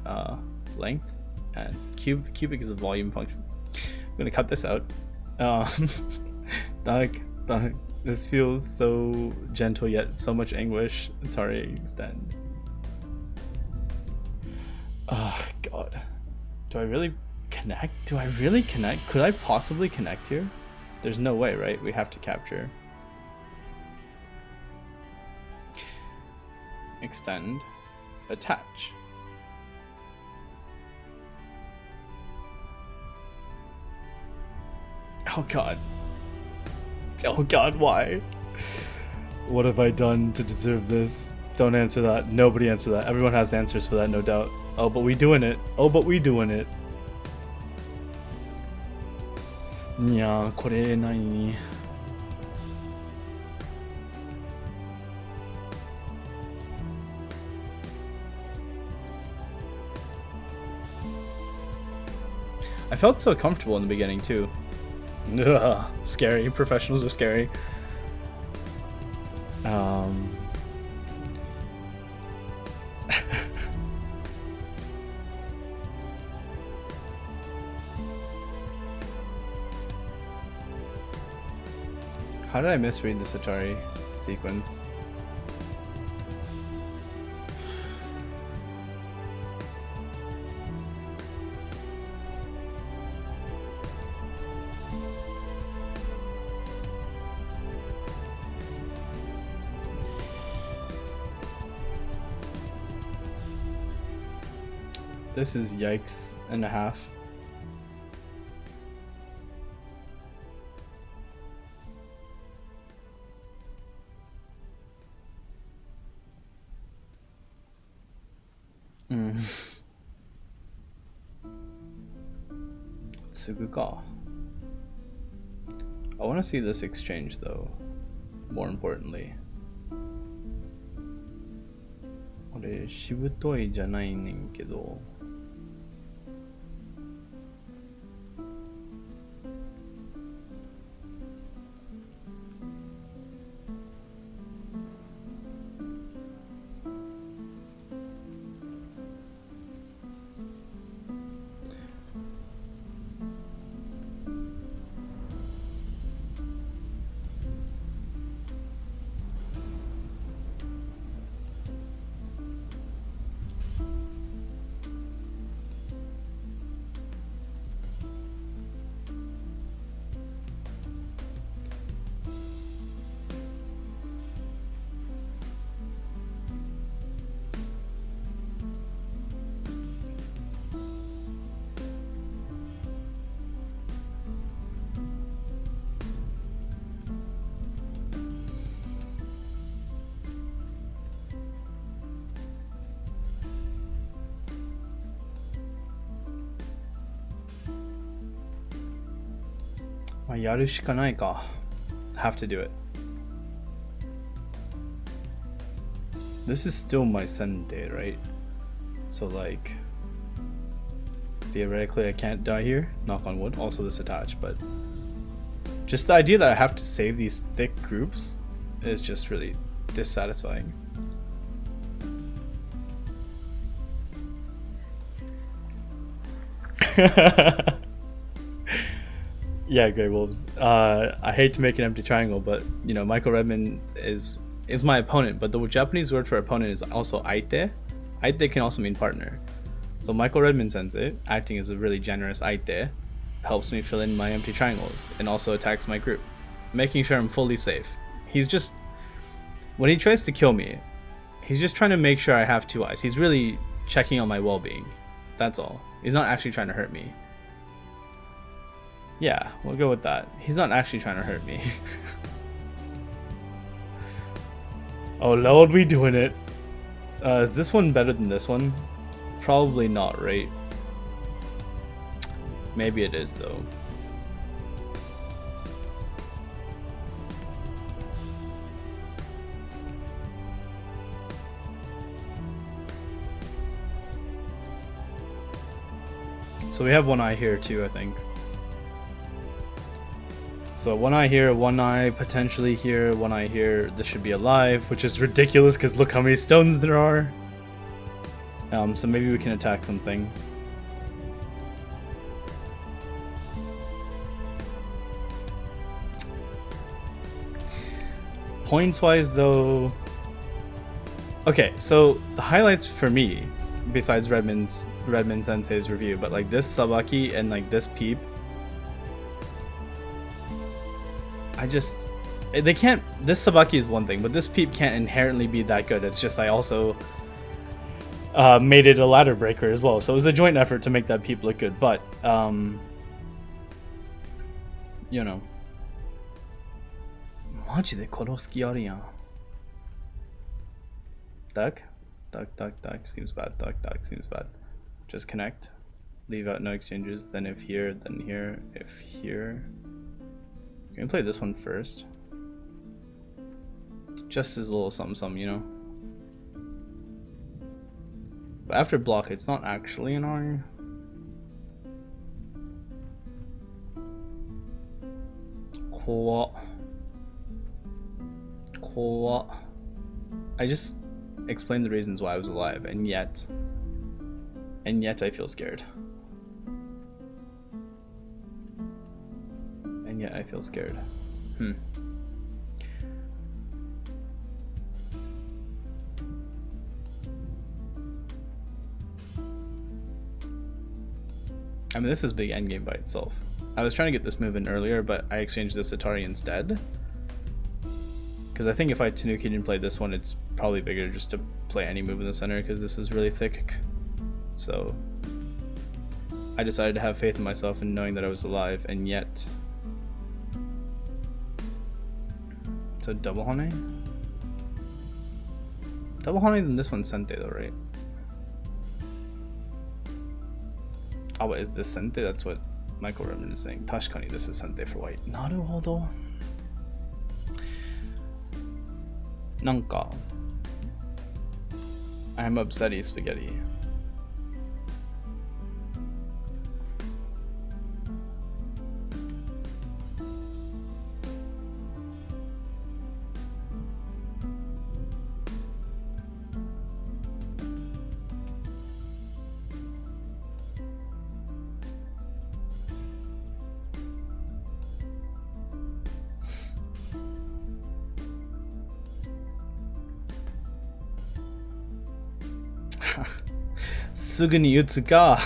Speaker 1: length, and cubic is a volume function. I'm gonna cut this out. This feels so gentle yet so much anguish. Atari extend. Oh god. Do I really connect? Could I possibly connect here? There's no way, right? We have to capture. Extend. Attach. Oh god. Oh god, why? What have I done to deserve this? Don't answer that. Nobody answer that. Everyone has answers for that, no doubt. Oh, but we doing it. Oh, but we doing it. Yeah, kore nai. I felt so comfortable in the beginning too. Ugh, scary. Professionals are scary. How did I misread this Atari sequence? This is yikes and a half. Tsuguka. I want to see this exchange though, more importantly. 俺しぶといじゃないねんけど。まあ、やるしかないか。Have to do it. This is still my Sente, right? So like, theoretically I can't die here, knock on wood, also this attached, but just the idea that I have to save these thick groups is just really dissatisfying. Yeah, Grey Wolves. I hate to make an empty triangle, but you know, Michael Redmond is my opponent, but the Japanese word for opponent is also aite. Aite can also mean partner. So Michael Redmond sensei, acting as a really generous aite, helps me fill in my empty triangles and also attacks my group, making sure I'm fully safe. He's just, when he tries to kill me, he's just trying to make sure I have two eyes. He's really checking on my well-being. That's all. He's not actually trying to hurt me. Yeah, we'll go with that. He's not actually trying to hurt me. Oh lord, we doing it. Is this one better than this one? Probably not, right? Maybe it is though. So we have one eye here too, I think. So one eye here, one eye potentially here, one eye here. This should be alive, which is ridiculous because look how many stones there are. So maybe we can attack something. Points-wise though... Okay, so the highlights for me, besides Redmond Sensei's review, but like this Sabaki and like this Peep, they can't, this Sabaki is one thing, but this Peep can't inherently be that good. It's just I also made it a ladder breaker as well, so it was a joint effort to make that Peep look good, but you know. マジで殺す気あるやん。Duck? Duck seems bad. Duck seems bad. Just connect. Leave out no exchanges. Then if here, then here. If here. Can we play this one first? Just as a little something, you know? But after block, it's not actually an R. Cool. I just explained the reasons why I was alive, and yet I feel scared. And yet I feel scared. I mean, this is big endgame by itself. I was trying to get this move in earlier, but I exchanged this Atari instead. Because I think if I Tanuki and play this one, it's probably bigger just to play any move in the center, because this is really thick. So I decided to have faith in myself and knowing that I was alive, and yet... So double Hane? Double Hane, then this one's Sente though, right? Oh, but is this Sente? That's what Michael Redmond is saying. Tashikani, this is Sente for white. Naruhodo. Nanka. I'm upsetty spaghetti. Suguni Utsuka.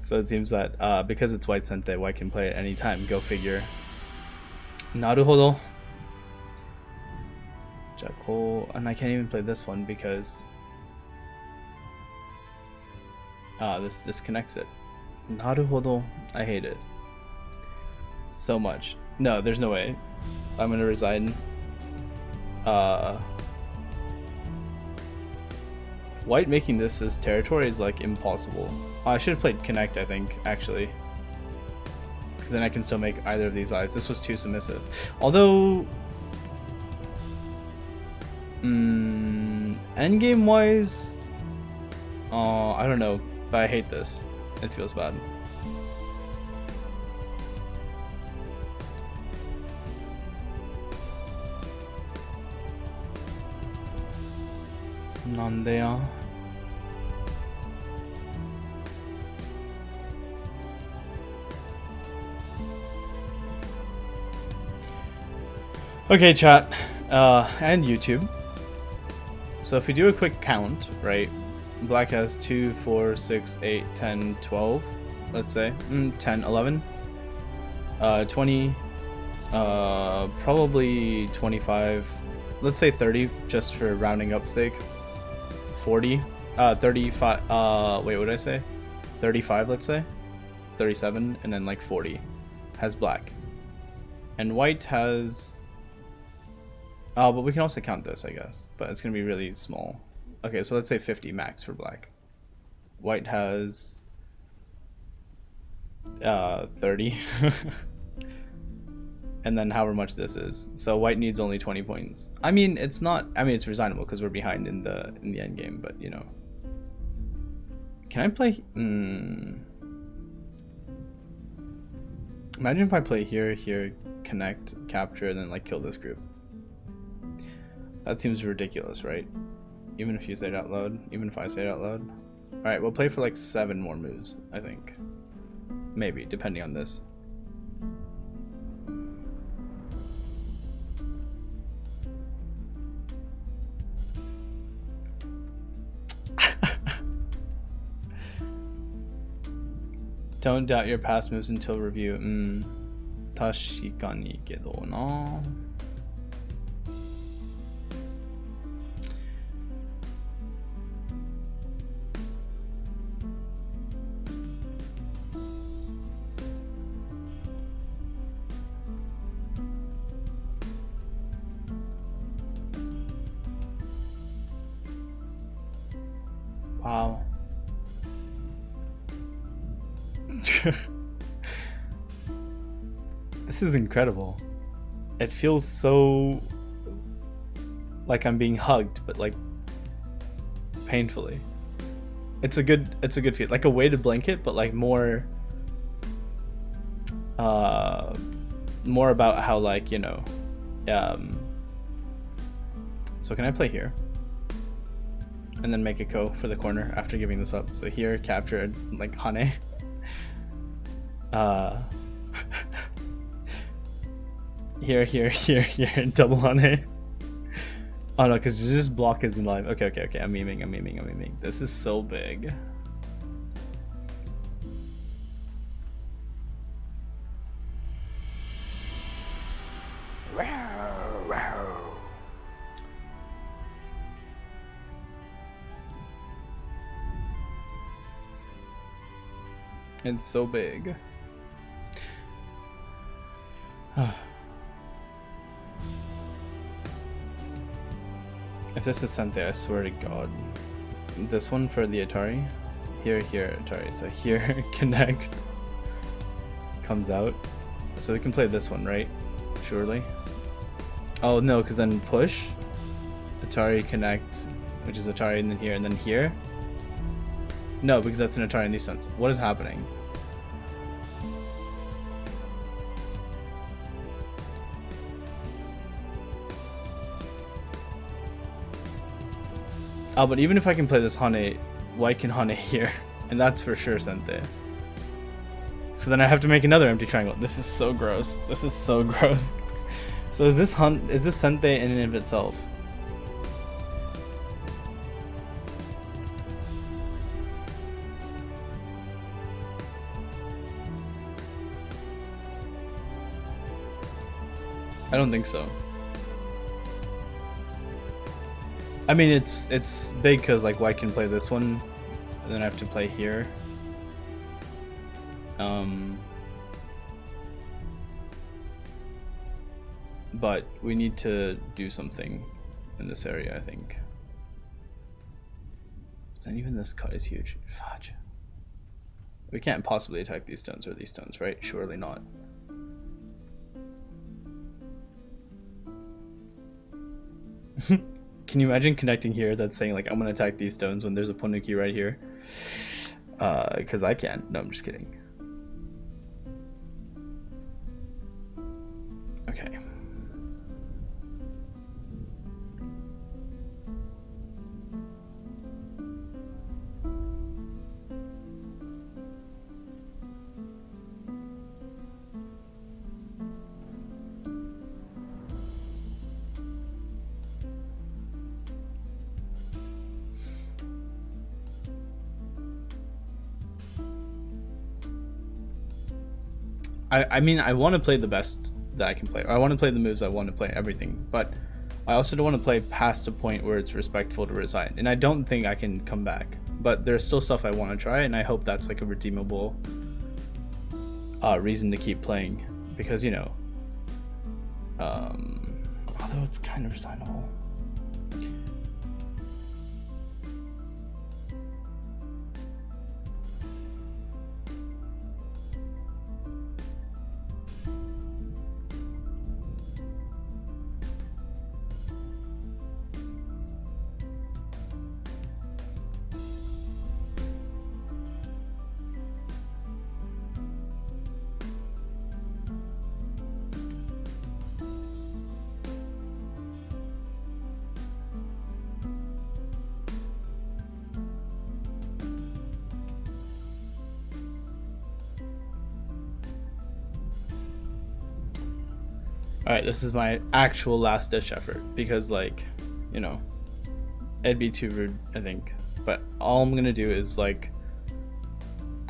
Speaker 1: So it seems that because it's white Sente, white can play at any time. Go figure. Naruhodo. Jako, and I can't even play this one because this disconnects it. Naruhodo. I hate it so much. No, there's no way. I'm gonna resign. White making this as territory is like impossible. I should have played Connect, I think, actually. Because then I can still make either of these eyes. This was too submissive. Although... endgame wise... I don't know. But I hate this. It feels bad. Nandea. Okay, chat, and YouTube. So if we do a quick count, right? Black has 2, 4, 6, 8, 10, 12, let's say. 10, 11. 20, probably 25. Let's say 30, just for rounding up sake. 40. 35. Wait, what did I say? 35, let's say. 37, and then like 40 has black. And white has... Oh, but we can also count this, I guess. But it's going to be really small. Okay, so let's say 50 max for black. White has... 30. And then however much this is. So white needs only 20 points. I mean, it's not... I mean, it's resignable because we're behind in the end game, but, you know. Can I play... Imagine if I play here, here, connect, capture, and then, like, kill this group. That seems ridiculous, right? Even if you say it out loud. Even if I say it out loud. Alright, we'll play for, like, 7 more moves, I think. Maybe, depending on this. Don't doubt your past moves until review. Tashikani kedo na. Wow. This is incredible. It feels so like I'm being hugged, but like painfully. It's a good feel, like a weighted blanket, but like more about how, like, you know, so can I play here and then make a go for the corner after giving this up? So here, capture, like Hane. Here, double Hane. Oh no, because this block isn't live. Okay, I'm memeing. This is so big. It's so big. If this is Sente, I swear to God. This one for the Atari. Here, Atari. So here, connect. Comes out. So we can play this one, right? Surely. Oh no, because then push. Atari connect, which is Atari, and then here. No, because that's an Atari in these stones. What is happening? Oh, but even if I can play this Hane, white can Hane here, and that's for sure Sente. So then I have to make another empty triangle. This is so gross. This is so gross. So is this Sente in and of itself? I don't think so. I mean, it's big because like white can play this one, and then I have to play here. But we need to do something in this area, I think. Then even this cut is huge. Fudge. We can't possibly attack these stones or these stones, right? Surely not. Can you imagine connecting here that's saying like I'm gonna attack these stones when there's a Ponuki right here? Because I can. No, I'm just kidding. Okay. I mean, I want to play the best that I can play. I want to play the moves I want to play, everything. But I also don't want to play past a point where it's respectful to resign, and I don't think I can come back. But there's still stuff I want to try, and I hope that's like a redeemable reason to keep playing, because you know, although it's kind of resignable. Alright, this is my actual last ditch effort, because like, you know, it'd be too rude, I think. But all I'm gonna do is like,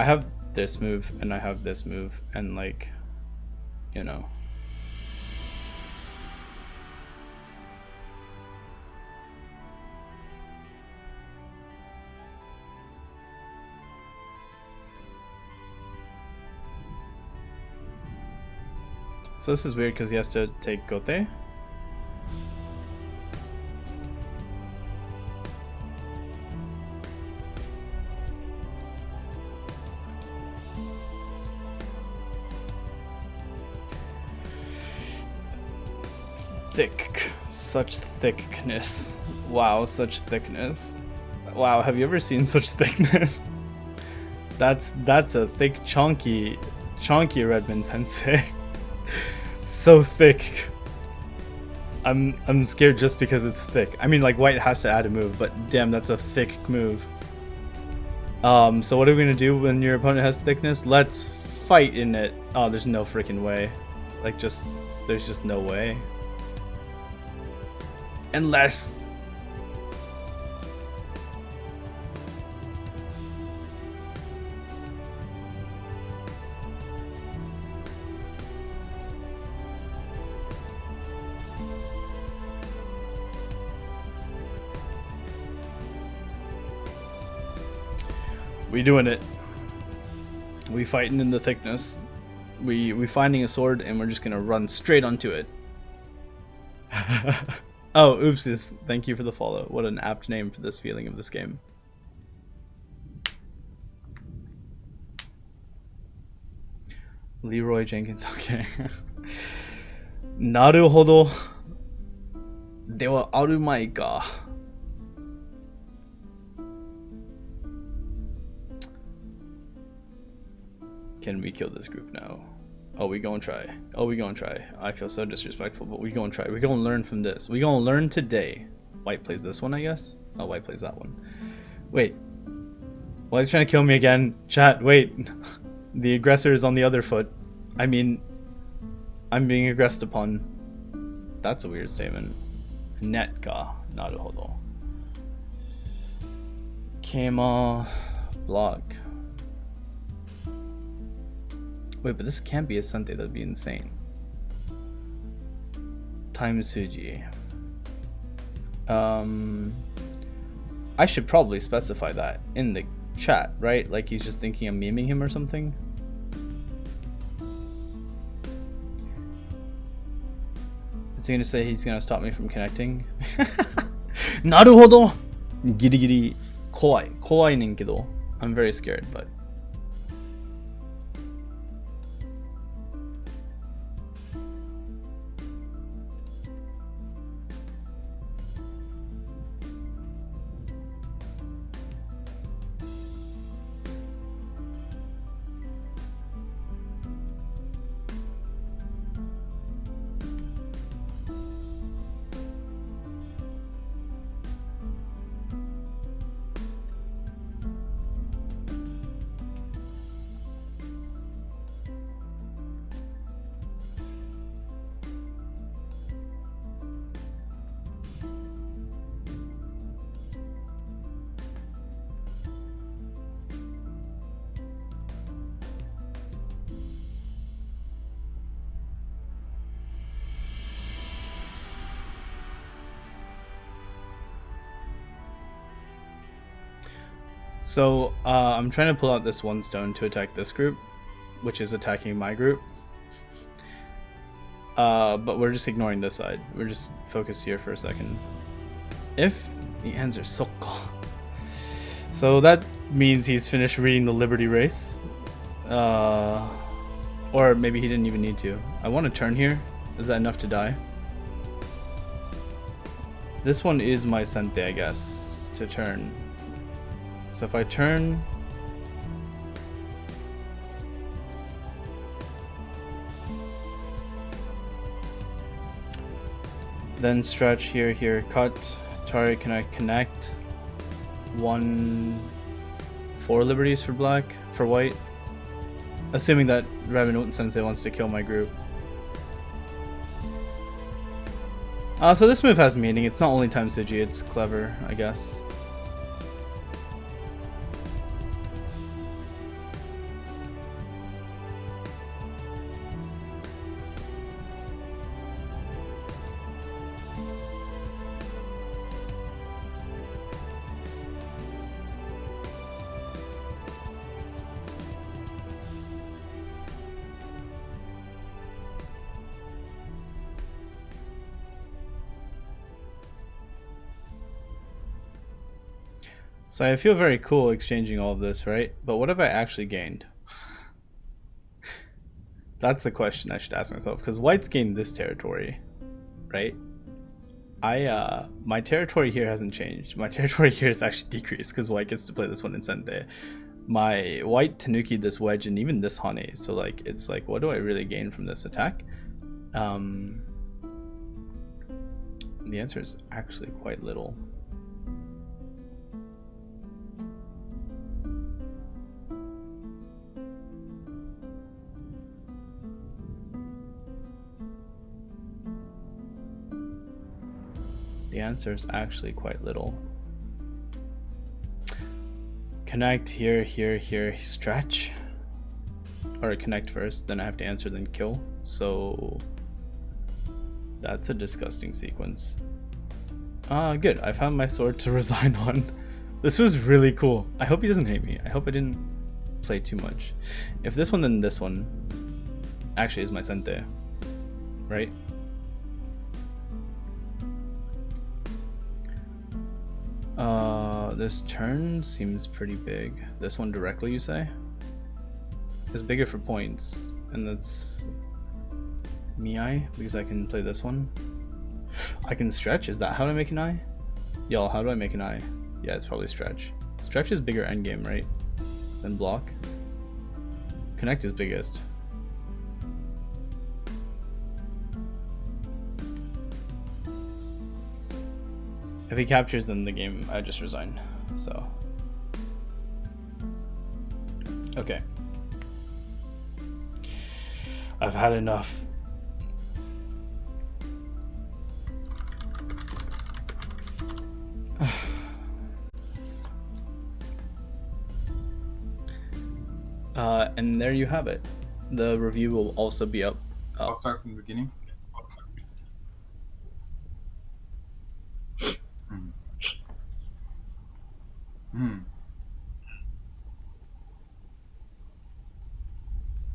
Speaker 1: I have this move and I have this move, and like, you know. So this is weird because he has to take Gote. Thick. Such thickness. Wow, such thickness. Wow, have you ever seen such thickness? That's a thick, chunky Redmond sensei. So thick. I'm scared just because it's thick. I mean, like, white has to add a move, but damn, that's a thick move. So what are we gonna do when your opponent has thickness? Let's fight in it. Oh, there's no freaking way. Like, there's just no way. Unless... we doing it. We fighting in the thickness. We finding a sword and we're just gonna run straight onto it. Oh, oopsies. Thank you for the follow. What an apt name for this feeling of this game. Leroy Jenkins, okay. Naruhodo. Dewa arumai ka. Can we kill this group now? Oh, we gonna try. Oh, we gonna try. I feel so disrespectful, but we gonna try. We gonna learn from this. We gonna learn today. White plays this one, I guess. Oh, white plays that one. Wait. Well, he's trying to kill me again. Chat, wait. The aggressor is on the other foot. I mean, I'm being aggressed upon. That's a weird statement. Net ka. Naruhodo. Keima. Block. Wait, but this can't be a Sente, that'd be insane. Time Suji. I should probably specify that in the chat, right? Like he's just thinking I'm memeing him or something. Is he gonna say he's gonna stop me from connecting? Naruhodo! Giri giri kowai. Kowai nenkedo. I'm very scared, but... So I'm trying to pull out this one stone to attack this group, which is attacking my group. But we're just ignoring this side. We're just focused here for a second. If the answer is Sokko. So that means he's finished reading the Liberty Race. Or maybe he didn't even need to. I want to turn here. Is that enough to die? This one is my Sente, I guess, to turn. So if I turn... Then stretch here, here, cut. Tari, can I connect? 4 liberties for black, for white. Assuming that Raven Sensei wants to kill my group. So this move has meaning. It's not only time Sigi, it's clever, I guess. So I feel very cool exchanging all of this, right? But what have I actually gained? That's the question I should ask myself, because white's gained this territory, right? My territory here hasn't changed. My territory here is actually decreased because white gets to play this one in Sente. My white Tanuki this wedge and even this Hane. So like, it's like, what do I really gain from this attack? The answer is actually quite little. The answer is actually quite little. Connect here, here, here, stretch. Or connect first, then I have to answer, then kill. So that's a disgusting sequence. Good. I found my sword to resign on. This was really cool. I hope he doesn't hate me. I hope I didn't play too much. If this one, then this one actually is my Sente, right? This turn seems pretty big. This one directly, you say? It's bigger for points, and that's Miai, because I can play this one. I can stretch, is that how I make an eye? Y'all, how do I make an eye? Yeah, it's probably stretch. Stretch is bigger endgame, right? Than block. Connect is biggest. If he captures, then the game, I just resign. So. Okay. I've had enough. And there you have it. The review will also be up.
Speaker 2: I'll start from the beginning.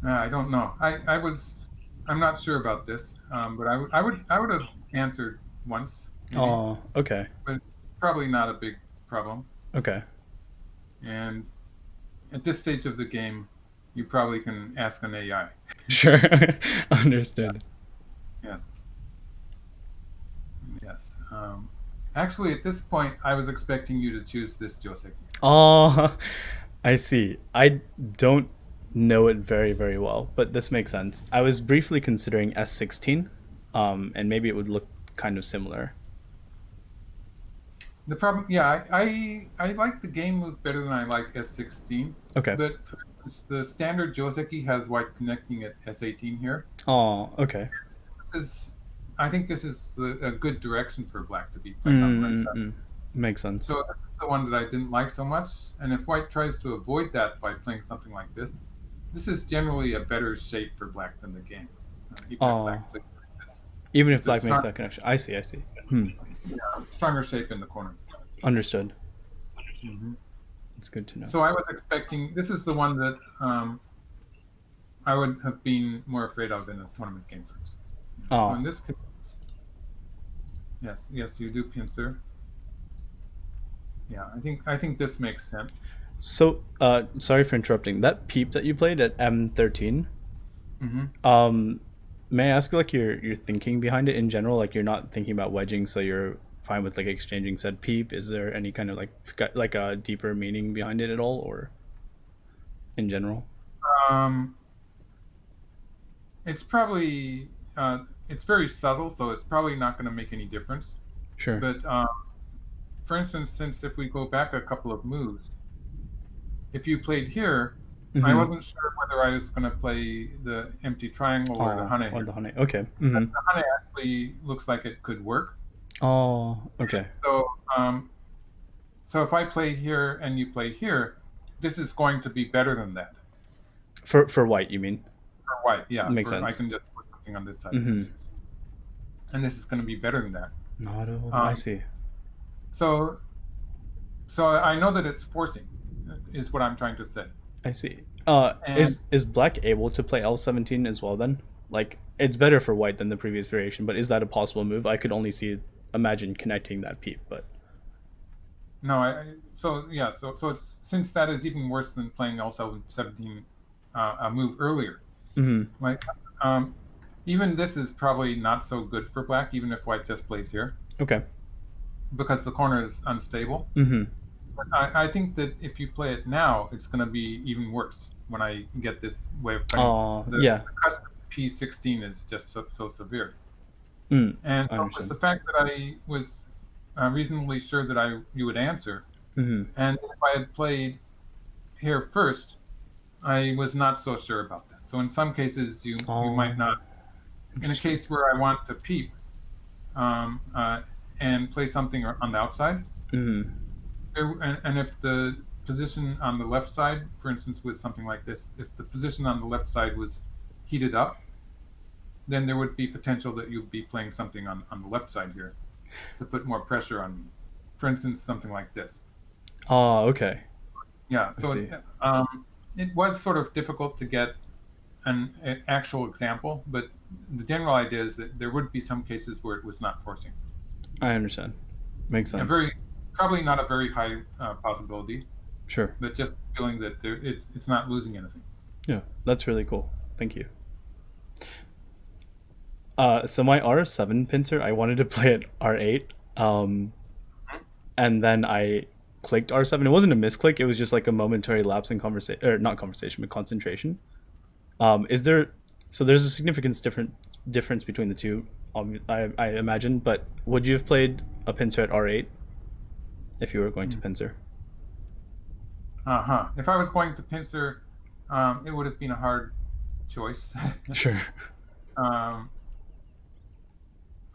Speaker 2: I don't know. I'm not sure about this, but I would have answered once.
Speaker 1: Maybe. Oh, okay.
Speaker 2: But probably not a big problem.
Speaker 1: Okay.
Speaker 2: And at this stage of the game, you probably can ask an AI.
Speaker 1: Sure. Understood.
Speaker 2: Yes. Yes. Actually, at this point, I was expecting you to choose this Joseki.
Speaker 1: Oh, I see. I don't know it very, very well, but this makes sense. I was briefly considering S16, and maybe it would look kind of similar.
Speaker 2: The problem, yeah, I like the game move better than I like S16.
Speaker 1: Okay.
Speaker 2: But the standard Joseki has white connecting at S18 here.
Speaker 1: Oh, okay.
Speaker 2: I think this is a good direction for black to be playing on the right side.
Speaker 1: Makes sense.
Speaker 2: So this is the one that I didn't like so much, and if white tries to avoid that by playing something like this is generally a better shape for black than the game. Even if black plays like this.
Speaker 1: Even if black makes that connection. I see.
Speaker 2: Yeah, stronger shape in the corner.
Speaker 1: Understood. It's good to know.
Speaker 2: So I was expecting this is the one that I would have been more afraid of in a tournament game, for instance. So
Speaker 1: Oh,
Speaker 2: in this case, yes, you do pincer. Yeah, I think this makes sense.
Speaker 1: so sorry for interrupting. That peep that you played at M13.
Speaker 2: Hmm.
Speaker 1: Um, may I ask like your thinking behind it in general? Like you're not thinking about wedging, so you're fine with like exchanging said peep. Is there any kind of like a deeper meaning behind it at all, or in general?
Speaker 2: Um, it's probably it's very subtle, so it's probably not going to make any difference.
Speaker 1: Sure.
Speaker 2: But for instance, since if we go back a couple of moves, if you played here, I
Speaker 1: Mm-hmm.
Speaker 2: wasn't sure whether I was going to play the empty triangle or the
Speaker 1: Oh,
Speaker 2: hane
Speaker 1: or
Speaker 2: here.
Speaker 1: the honey. Okay. Mm-hmm.
Speaker 2: The hane actually looks like it could work.
Speaker 1: Oh, okay.
Speaker 2: So so if I play here and you play here, this is going to be better than that
Speaker 1: For white, you mean?
Speaker 2: for white. Yeah,
Speaker 1: Makes
Speaker 2: for I
Speaker 1: sense.
Speaker 2: can just put something on this side, for
Speaker 1: Mm-hmm.
Speaker 2: instance, and this is going to be better than that.
Speaker 1: Not all. I
Speaker 2: Um,
Speaker 1: see.
Speaker 2: so so I know that it's forcing, is what I'm trying to say.
Speaker 1: I see.
Speaker 2: And
Speaker 1: Is black able to play L17 as well then? Like it's better for white than the previous variation, but is that a possible move? I could only see imagine connecting that peep, but
Speaker 2: no, so yeah, so it's since that is even worse than playing also 17 a move earlier.
Speaker 1: mm-hmm.
Speaker 2: Like um, even this is probably not so good for black, even if white just plays here
Speaker 1: Okay.
Speaker 2: because the corner is unstable.
Speaker 1: Mm-hmm.
Speaker 2: But I think that if you play it now, it's going to be even worse when I get this way of cutting. The
Speaker 1: Yeah.
Speaker 2: cut P16 is just so severe.
Speaker 1: Mm.
Speaker 2: And
Speaker 1: I
Speaker 2: so it was
Speaker 1: understand.
Speaker 2: the fact that I was reasonably sure that you would answer.
Speaker 1: Mm-hmm.
Speaker 2: And if I had played here first, I was not so sure about that. So in some cases, you might
Speaker 1: Oh,
Speaker 2: not. In a
Speaker 1: interesting.
Speaker 2: case where I want to peep um, uh, and play something on the outside,
Speaker 1: Mm-hmm.
Speaker 2: and if the position on the left side, for instance, with something like this, if the position on the left side was heated up, then there would be potential that you'd be playing something on the left side here to put more pressure on me. For instance, something like this.
Speaker 1: Oh, okay.
Speaker 2: Yeah,
Speaker 1: I
Speaker 2: so
Speaker 1: see.
Speaker 2: it was sort of difficult to get an actual example, but the general idea is that there would be some cases where it was not forcing.
Speaker 1: I understand. Makes
Speaker 2: A
Speaker 1: sense.
Speaker 2: very probably not a very high possibility,
Speaker 1: Sure.
Speaker 2: but just feeling that it's not losing anything.
Speaker 1: Yeah, that's really cool. Thank you. So my R7 pincer, I wanted to play at R8. And then I clicked R7. It wasn't a misclick. It was just like a momentary lapse in conversation, or not conversation, but concentration. Is there? So there's a significant difference between the two. I imagine. But would you have played a pincer at R8 if you were going to pincer?
Speaker 2: Uh-huh. If I was going to pincer, it would have been a hard choice.
Speaker 1: Sure.
Speaker 2: um,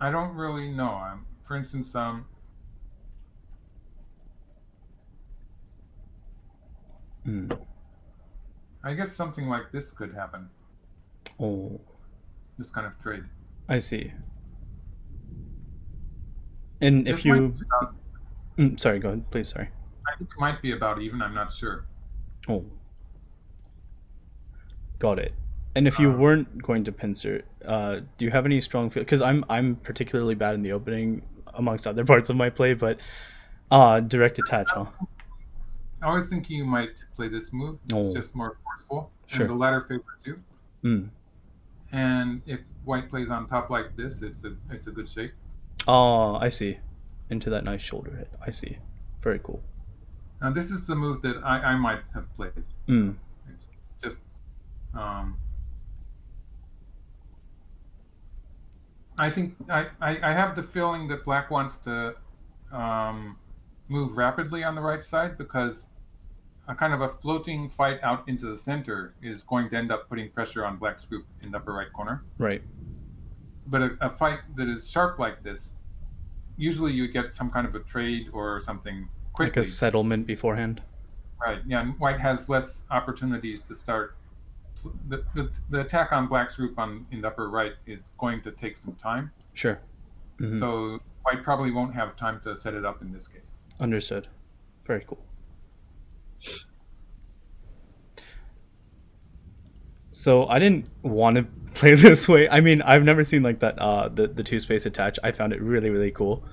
Speaker 2: I don't really know. For instance,
Speaker 1: Mm.
Speaker 2: I guess something like this could happen.
Speaker 1: Oh,
Speaker 2: This kind of trade.
Speaker 1: I see. And if
Speaker 2: This might be
Speaker 1: you,
Speaker 2: about.
Speaker 1: sorry, go ahead, please. Sorry.
Speaker 2: I think it might be about even. I'm not sure.
Speaker 1: Oh, got it. And if you
Speaker 2: Um,
Speaker 1: weren't going to pincer, do you have any strong feel? Because I'm particularly bad in the opening, amongst other parts of my play. But direct attach, huh?
Speaker 2: I was thinking you might play this move. It's
Speaker 1: Oh,
Speaker 2: just more forceful, and the
Speaker 1: sure.
Speaker 2: latter favors you.
Speaker 1: Mm.
Speaker 2: And if white plays on top like this, it's a good shape.
Speaker 1: Oh, I see. Into that nice shoulder hit. I see. Very cool.
Speaker 2: Now this is the move that I might have played. So
Speaker 1: Mm.
Speaker 2: it's just um, I think I have the feeling that black wants to um, move rapidly on the right side because a kind of a floating fight out into the center is going to end up putting pressure on black's group in the upper right corner.
Speaker 1: Right.
Speaker 2: But a fight that is sharp like this, usually you get some kind of a trade or something
Speaker 1: Like a
Speaker 2: quickly.
Speaker 1: settlement beforehand.
Speaker 2: Right. Yeah. And white has less opportunities to start. The attack on black's group in the upper right is going to take some time.
Speaker 1: Sure. Hmm.
Speaker 2: So white probably won't have time to set it up in this case.
Speaker 1: Understood. Very cool. So I didn't want to play this way. I mean, I've never seen like that the two space attach. I found it really really cool.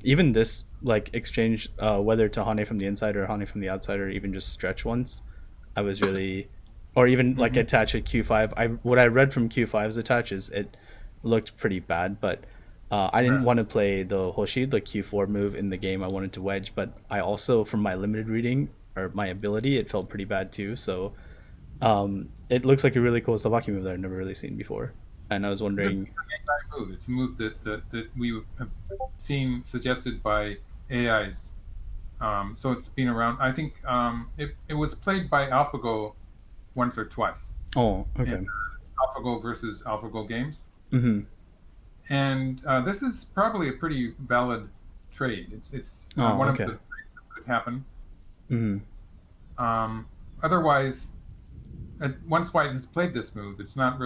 Speaker 1: Even this like exchange whether to Hane from the inside or Hane from the outside or even just stretch ones, I was really, or even like
Speaker 2: Hmm.
Speaker 1: attach at Q5. I what I read from Q5's attach is it looked pretty bad, but I didn't
Speaker 2: Yeah.
Speaker 1: want to play the Hoshi, the Q4 move in the game. I wanted to wedge, but I also, from my limited reading or my ability, it felt pretty bad too. So it looks like a really cool Sabaki move that I've never really seen before, and I was
Speaker 2: This is
Speaker 1: wondering.
Speaker 2: an AI move. It's a move that we have seen suggested by AIs. So it's been around. I think it was played by AlphaGo once or twice
Speaker 1: Oh,
Speaker 2: in
Speaker 1: okay.
Speaker 2: AlphaGo versus AlphaGo games.
Speaker 1: Mm-hmm.
Speaker 2: And this is probably a pretty valid trade. It's
Speaker 1: Oh,
Speaker 2: one of
Speaker 1: okay.
Speaker 2: the trades that could happen.
Speaker 1: Mm-hmm.
Speaker 2: Um, Otherwise, once White has played this move, it's not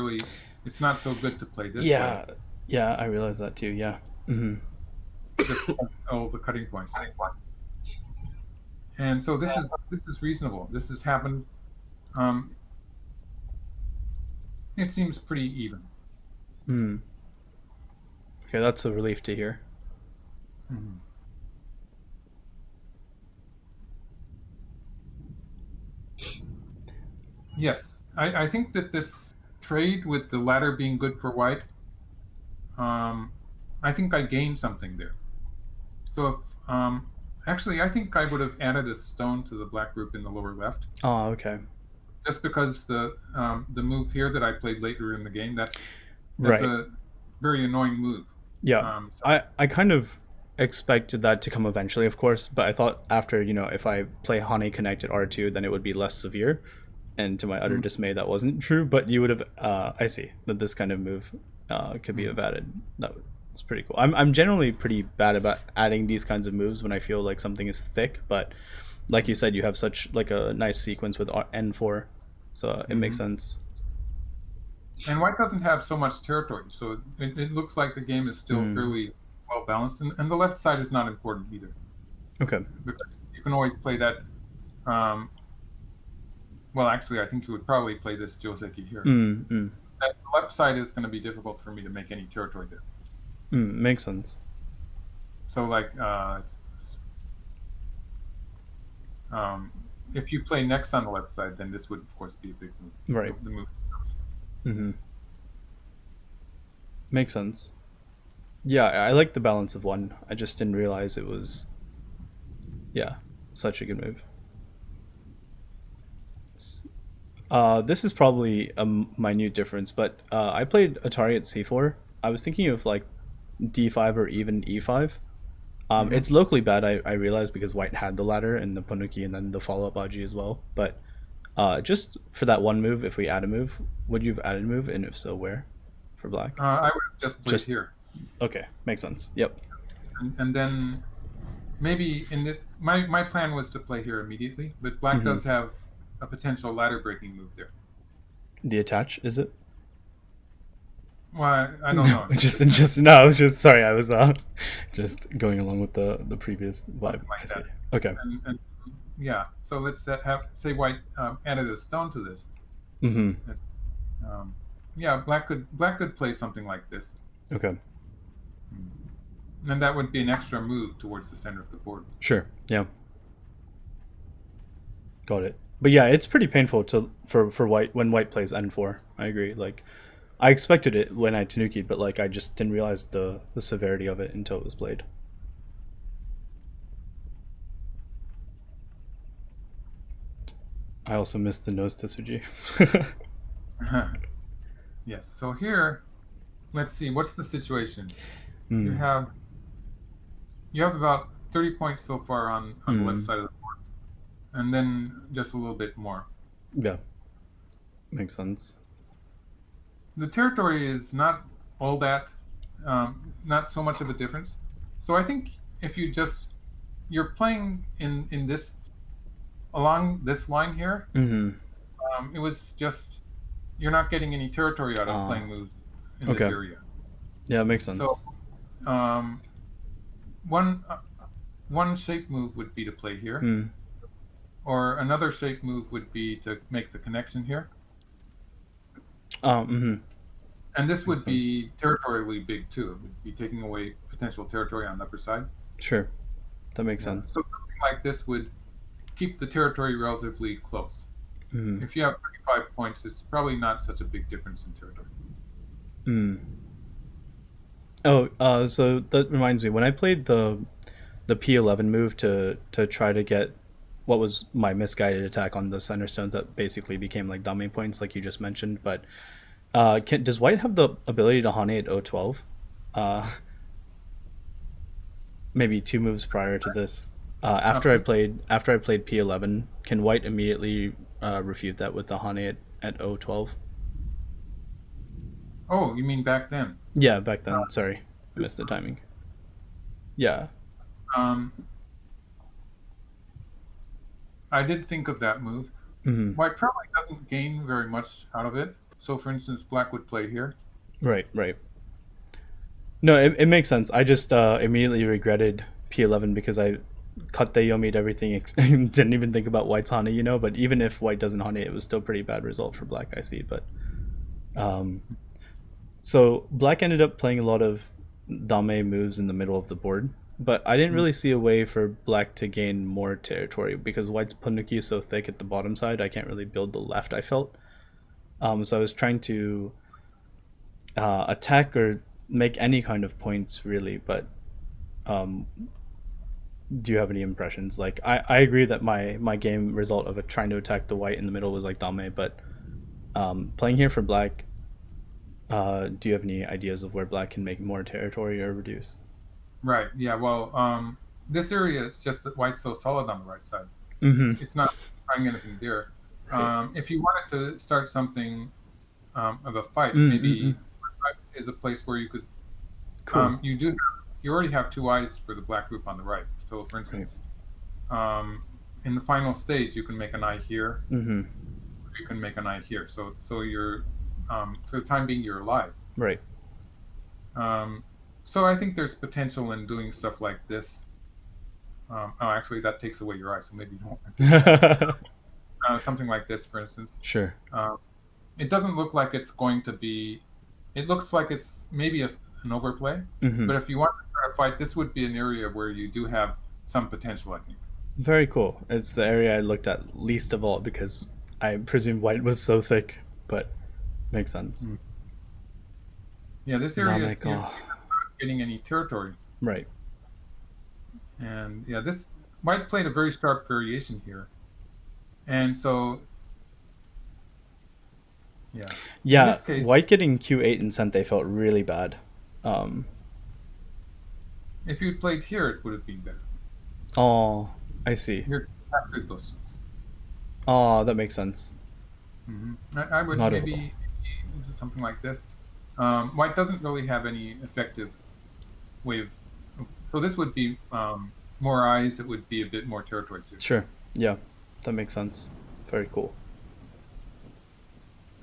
Speaker 2: so good to play this way.
Speaker 1: Yeah, yeah, I realized that too. Yeah. Mm-hmm.
Speaker 2: Just all the cutting points. And so this is reasonable. This has happened. Um, it seems pretty even.
Speaker 1: Mm-hmm. Okay, that's a relief to hear.
Speaker 2: Mhm. Yes, I think that this trade with the ladder being good for White, um, I think I gained something there. So if actually, I think I would have added a stone to the black group in the lower left,
Speaker 1: Oh, okay.
Speaker 2: just because the move here that I played later in the game, that's
Speaker 1: Right.
Speaker 2: a very annoying move.
Speaker 1: Yeah.
Speaker 2: So
Speaker 1: I kind of expected that to come eventually, of course, but I thought after, if I play Hane Connect at R2, then it would be less severe. And to my utter
Speaker 2: mm,
Speaker 1: dismay, that wasn't true. But you would have, I see that this kind of move could be
Speaker 2: mm,
Speaker 1: evaded. That's pretty cool. I'm generally pretty bad about adding these kinds of moves when I feel like something is thick, but like you said, you have such like a nice sequence with N4, so it makes
Speaker 2: mhm.
Speaker 1: sense.
Speaker 2: And White doesn't have so much territory, so it looks like the game is still
Speaker 1: Mm,
Speaker 2: fairly well balanced, and the left side is not important either,
Speaker 1: okay.
Speaker 2: because you can always play that. Um, well, actually, I think you would probably play this Joseki here.
Speaker 1: Mm, mm,
Speaker 2: That left side is going to be difficult for me to make any territory there.
Speaker 1: makes sense.
Speaker 2: So, like, if you play next on the left side, then this would, of course, be a big move.
Speaker 1: Right.
Speaker 2: The move.
Speaker 1: Mm-hmm. Makes sense. Yeah, I like the balance of one. I just didn't realize it was, yeah, such a good move. This is probably a minute difference, but I played Atari at C4. I was thinking of like D5 or even E5.
Speaker 2: Hmm.
Speaker 1: It's locally bad, I realized, because White had the ladder and the Ponuki and then the follow up Aji as well. But just for that one move, if we add a move, would you have added a move? And if so, where for Black?
Speaker 2: I would have just played
Speaker 1: Just,
Speaker 2: here,
Speaker 1: okay, makes sense. Yep.
Speaker 2: and then maybe my plan was to play here immediately, but Black
Speaker 1: Hmm.
Speaker 2: does have a potential ladder breaking move there.
Speaker 1: The attach, is it?
Speaker 2: Well, I don't
Speaker 1: No,
Speaker 2: know.
Speaker 1: just no. I was just sorry. I was just going along with the previous vibe.
Speaker 2: Something
Speaker 1: I
Speaker 2: like
Speaker 1: see.
Speaker 2: that.
Speaker 1: Okay.
Speaker 2: And yeah, so let's have say White added a stone to this.
Speaker 1: Mm-hmm.
Speaker 2: It's, um, yeah, Black could play something like this,
Speaker 1: Okay.
Speaker 2: and that would be an extra move towards the center of the board.
Speaker 1: Sure. Yeah. Got it. But yeah, it's pretty painful for White when White plays N4. I agree. Like I expected it when I Tanuki'd, but like I just didn't realize the severity of it until it was played. I also missed the nose Tetsuji.
Speaker 2: Yes. So here, let's see. What's the situation? You
Speaker 1: Hmm.
Speaker 2: have you have about 30 points so far on the left
Speaker 1: Hmm.
Speaker 2: side of the board, and then just a little bit more.
Speaker 1: Yeah. Makes sense.
Speaker 2: The territory is not all that, not so much of a difference. So I think if you're playing in this along this line here,
Speaker 1: Hmm.
Speaker 2: it was just you're not getting any territory out of
Speaker 1: Ah.
Speaker 2: playing moves in this
Speaker 1: Okay.
Speaker 2: area.
Speaker 1: Yeah, makes
Speaker 2: So
Speaker 1: sense.
Speaker 2: um, one one shape move would be to play here,
Speaker 1: Hmm.
Speaker 2: Or another shape move would be to make the connection here.
Speaker 1: Mm-hmm.
Speaker 2: And this
Speaker 1: Makes
Speaker 2: would
Speaker 1: sense.
Speaker 2: be territorially big too. It would be taking away potential territory on the upper side.
Speaker 1: Sure, that makes
Speaker 2: Yeah.
Speaker 1: sense.
Speaker 2: So something like this would keep the territory relatively close.
Speaker 1: Mm-hmm.
Speaker 2: If you have 35 points, it's probably not such a big difference in territory.
Speaker 1: Mm. Oh, so that reminds me. When I played the P11 move to try to get what was my misguided attack on the center stones that basically became like dummy points, like you just mentioned. But does White have the ability to Hane at O12? Uh, maybe two moves prior to this.
Speaker 2: Uh,
Speaker 1: After I played P11, can White immediately refute that with the Hane at O12?
Speaker 2: oh, you mean back then?
Speaker 1: Yeah, back then. Sorry, I missed the timing. Yeah.
Speaker 2: Um, I did think of that move.
Speaker 1: Hmm.
Speaker 2: White probably doesn't gain very much out of it. So, for instance, Black would play here.
Speaker 1: Right. Right. No, it makes sense. I just immediately regretted P11 because I cut the Yomi to everything and didn't even think about White's Hane, you know. But even if White doesn't Hane, it was still pretty bad result for Black, I see. But um, so Black ended up playing a lot of Dame moves in the middle of the board, but I didn't
Speaker 2: Mm.
Speaker 1: really see a way for Black to gain more territory because White's Panuki is so thick at the bottom side. I can't really build the left. I felt so I was trying to attack or make any kind of points really, but um, do you have any impressions? Like I agree that my game result of trying to attack the white in the middle was like Dame, but playing here for Black, do you have any ideas of where Black can make more territory or reduce?
Speaker 2: Right. Yeah. Well, this area it's just that White's so solid on the right side.
Speaker 1: Mm-hmm.
Speaker 2: It's not trying anything there.
Speaker 1: Right.
Speaker 2: If you wanted to start something of a fight,
Speaker 1: Mm-mm-mm.
Speaker 2: maybe is a place where you could.
Speaker 1: Cool.
Speaker 2: You do. You already have two eyes for the black group on the right. So, for
Speaker 1: Right.
Speaker 2: instance, um, in the final stage, you can make an eye here.
Speaker 1: Mm-hmm.
Speaker 2: You can make an eye here. So you're for the time being, you're alive.
Speaker 1: Right.
Speaker 2: Um, so I think there's potential in doing stuff like this. Oh, actually, that takes away your eye, so maybe you don't want to do that. Something like this, for instance.
Speaker 1: Sure.
Speaker 2: Um, it doesn't look like it's going to be. It looks like it's maybe an overplay,
Speaker 1: Mm-hmm.
Speaker 2: but if you want to start a fight, this would be an area where you do have some potential, I think.
Speaker 1: Very cool. It's the area I looked at least of all because I presumed white was so thick, but makes sense.
Speaker 2: Mm. Yeah, this area you're
Speaker 1: Nameko.
Speaker 2: not getting any territory,
Speaker 1: Right.
Speaker 2: and yeah, this White played a very sharp variation here, and so yeah, in
Speaker 1: Yeah,
Speaker 2: this case,
Speaker 1: white getting Q8 and Sente felt really bad. Um,
Speaker 2: if you'd played here, it would have been better.
Speaker 1: oh, I see.
Speaker 2: You're captured those things.
Speaker 1: Oh, that makes sense.
Speaker 2: I would
Speaker 1: Not
Speaker 2: maybe do something like this. White doesn't really have any effective way of. So this would be more eyes. It would be a bit more territory too.
Speaker 1: Sure. Yeah, that makes sense. Very cool.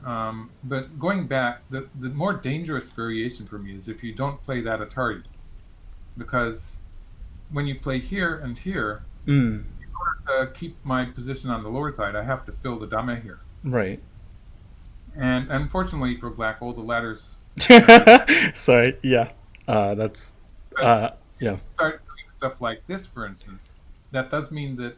Speaker 2: But going back, the more dangerous variation for me is if you don't play that Atari, because when you play here and here,
Speaker 1: Mm,
Speaker 2: to keep my position on the lower side, I have to fill the dame here.
Speaker 1: right.
Speaker 2: And unfortunately for black, all the ladders are
Speaker 1: Sorry. Yeah. That's. Uh, yeah.
Speaker 2: start doing stuff like this, for instance. That does mean that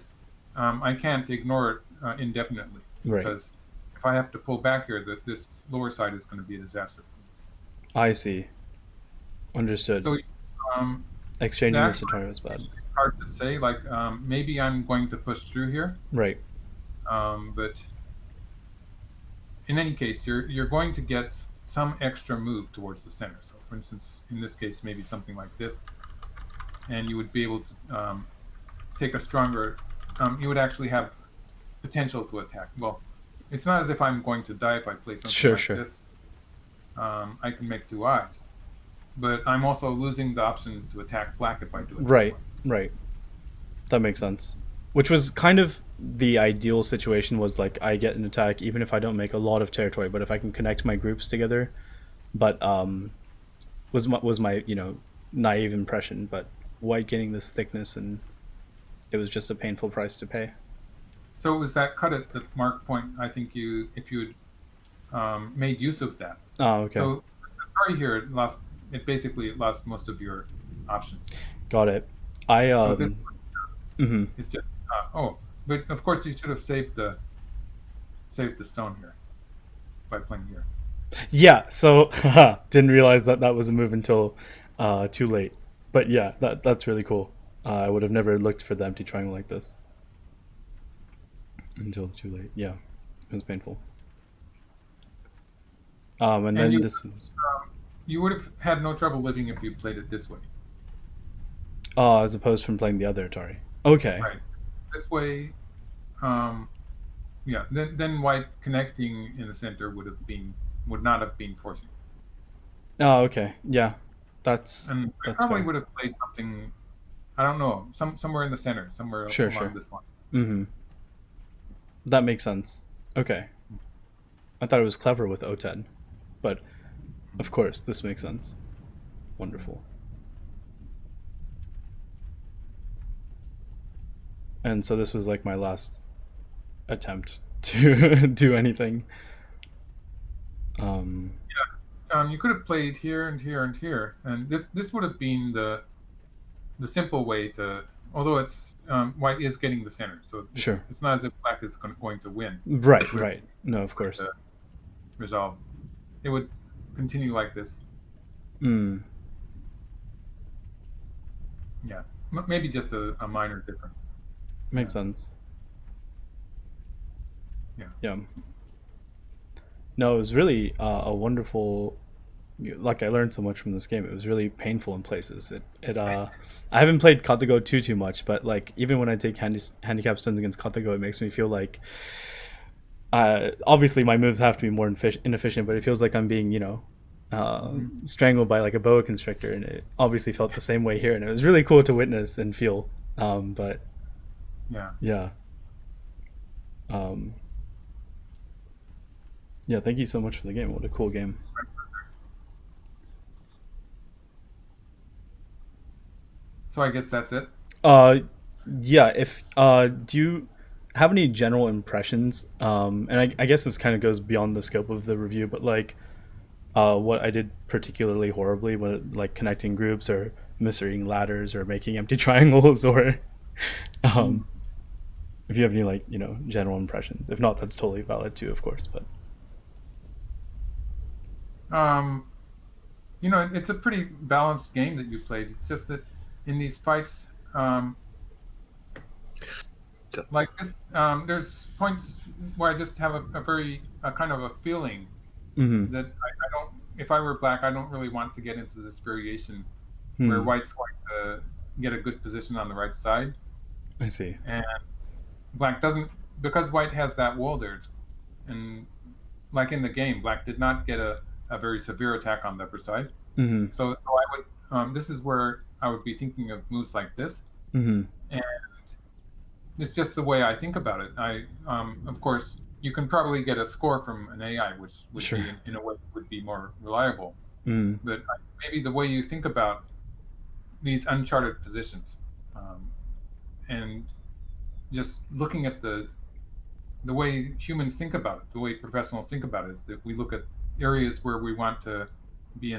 Speaker 2: I can't ignore it indefinitely
Speaker 1: Right.
Speaker 2: because if I have to pull back here, that this lower side is going to be a disaster.
Speaker 1: I see. Understood.
Speaker 2: So um,
Speaker 1: Exchanging the
Speaker 2: that's
Speaker 1: Satara was bad.
Speaker 2: hard to say. Like maybe I'm going to push through here,
Speaker 1: Right.
Speaker 2: but in any case, you're going to get some extra move towards the center. So, for instance, in this case, maybe something like this, and you would be able to take a stronger. You would actually have potential to attack. Well, it's not as if I'm going to die if I play something
Speaker 1: Sure.
Speaker 2: like
Speaker 1: Sure.
Speaker 2: this. I can make two eyes, but I'm also losing the option to attack black if I do it.
Speaker 1: Right. Right. That makes sense. Which was kind of the ideal situation was like I get an attack even if I don't make a lot of territory, but if I can connect my groups together. But was my naive impression. But white getting this thickness and it was just a painful price to pay.
Speaker 2: So it was that cut at the mark point. I think if you had made use of that.
Speaker 1: Oh, okay.
Speaker 2: So sorry here, it lost. It basically lost most of your options.
Speaker 1: Got it. I
Speaker 2: So this
Speaker 1: mhm.
Speaker 2: is just but of course you should have saved the stone here by playing here.
Speaker 1: Yeah, so didn't realize that that was a move until too late. But yeah, that's really cool. I would have never looked for the empty triangle like this until too late. Yeah, it was painful. And
Speaker 2: And
Speaker 1: then this was,
Speaker 2: you would have had no trouble living if you played it this way.
Speaker 1: as opposed from playing the other Atari. Okay.
Speaker 2: Right. This way, um, yeah. Then white connecting in the center would not have been forcing.
Speaker 1: Oh, okay. Yeah, that's
Speaker 2: And I
Speaker 1: that's
Speaker 2: probably
Speaker 1: fair.
Speaker 2: would have played something. I don't know, somewhere in the center, somewhere
Speaker 1: Sure,
Speaker 2: along
Speaker 1: sure.
Speaker 2: this line.
Speaker 1: Mm-hmm. That makes sense. Okay. I thought it was clever with O10, but of course this makes sense. Wonderful. And so this was like my last attempt to do anything. Um,
Speaker 2: You could have played here and here and here, and this would have been the simple way to. Although it's white is getting the center, so
Speaker 1: sure.
Speaker 2: it's not as if black is going to win.
Speaker 1: Right,
Speaker 2: It would have
Speaker 1: right. No, of
Speaker 2: been
Speaker 1: course.
Speaker 2: resolved. It would continue like this.
Speaker 1: Mm,
Speaker 2: Yeah, maybe just a minor difference. Yeah,
Speaker 1: makes sense.
Speaker 2: yeah.
Speaker 1: Yeah. No, it was really a wonderful. Like I learned so much from this game. It was really painful in places. I haven't played Katago too much, but like even when I take handicap stones against Katago, it makes me feel like obviously my moves have to be more inefficient, but it feels like I'm being
Speaker 2: Hmm.
Speaker 1: strangled by like a boa constrictor, and it obviously felt the same way here, and it was really cool to witness and feel. But
Speaker 2: Yeah.
Speaker 1: yeah, um, yeah. Thank you so much for the game. What a cool game.
Speaker 2: So I guess that's it.
Speaker 1: Uh, yeah. If do you have any general impressions? And I guess this kind of goes beyond the scope of the review, but like, what I did particularly horribly, when like connecting groups or misreading ladders or making empty triangles, or
Speaker 2: Mm.
Speaker 1: um, if you have any like general impressions. If not, that's totally valid too, of course. But
Speaker 2: Um, it's a pretty balanced game that you played. It's just that in these fights, like this, there's points where I just have a very a kind of a feeling
Speaker 1: mm-hmm.
Speaker 2: that I don't. If I were black, I don't really want to get into this variation where
Speaker 1: Hmm.
Speaker 2: white's going to get a good position on the right side,
Speaker 1: I see.
Speaker 2: and black doesn't because white has that wall there. And like in the game, black did not get a very severe attack on the upper side.
Speaker 1: Mm-hmm.
Speaker 2: So I would. This is where I would be thinking of moves like this,
Speaker 1: Mm-hmm.
Speaker 2: and it's just the way I think about it. Of course, you can probably get a score from an AI, which would
Speaker 1: Sure.
Speaker 2: be in a way would be more reliable.
Speaker 1: Mm.
Speaker 2: But maybe the way you think about these uncharted positions, um, and just looking at the way humans think about it, the way professionals think about it, is that we look at areas where we want to be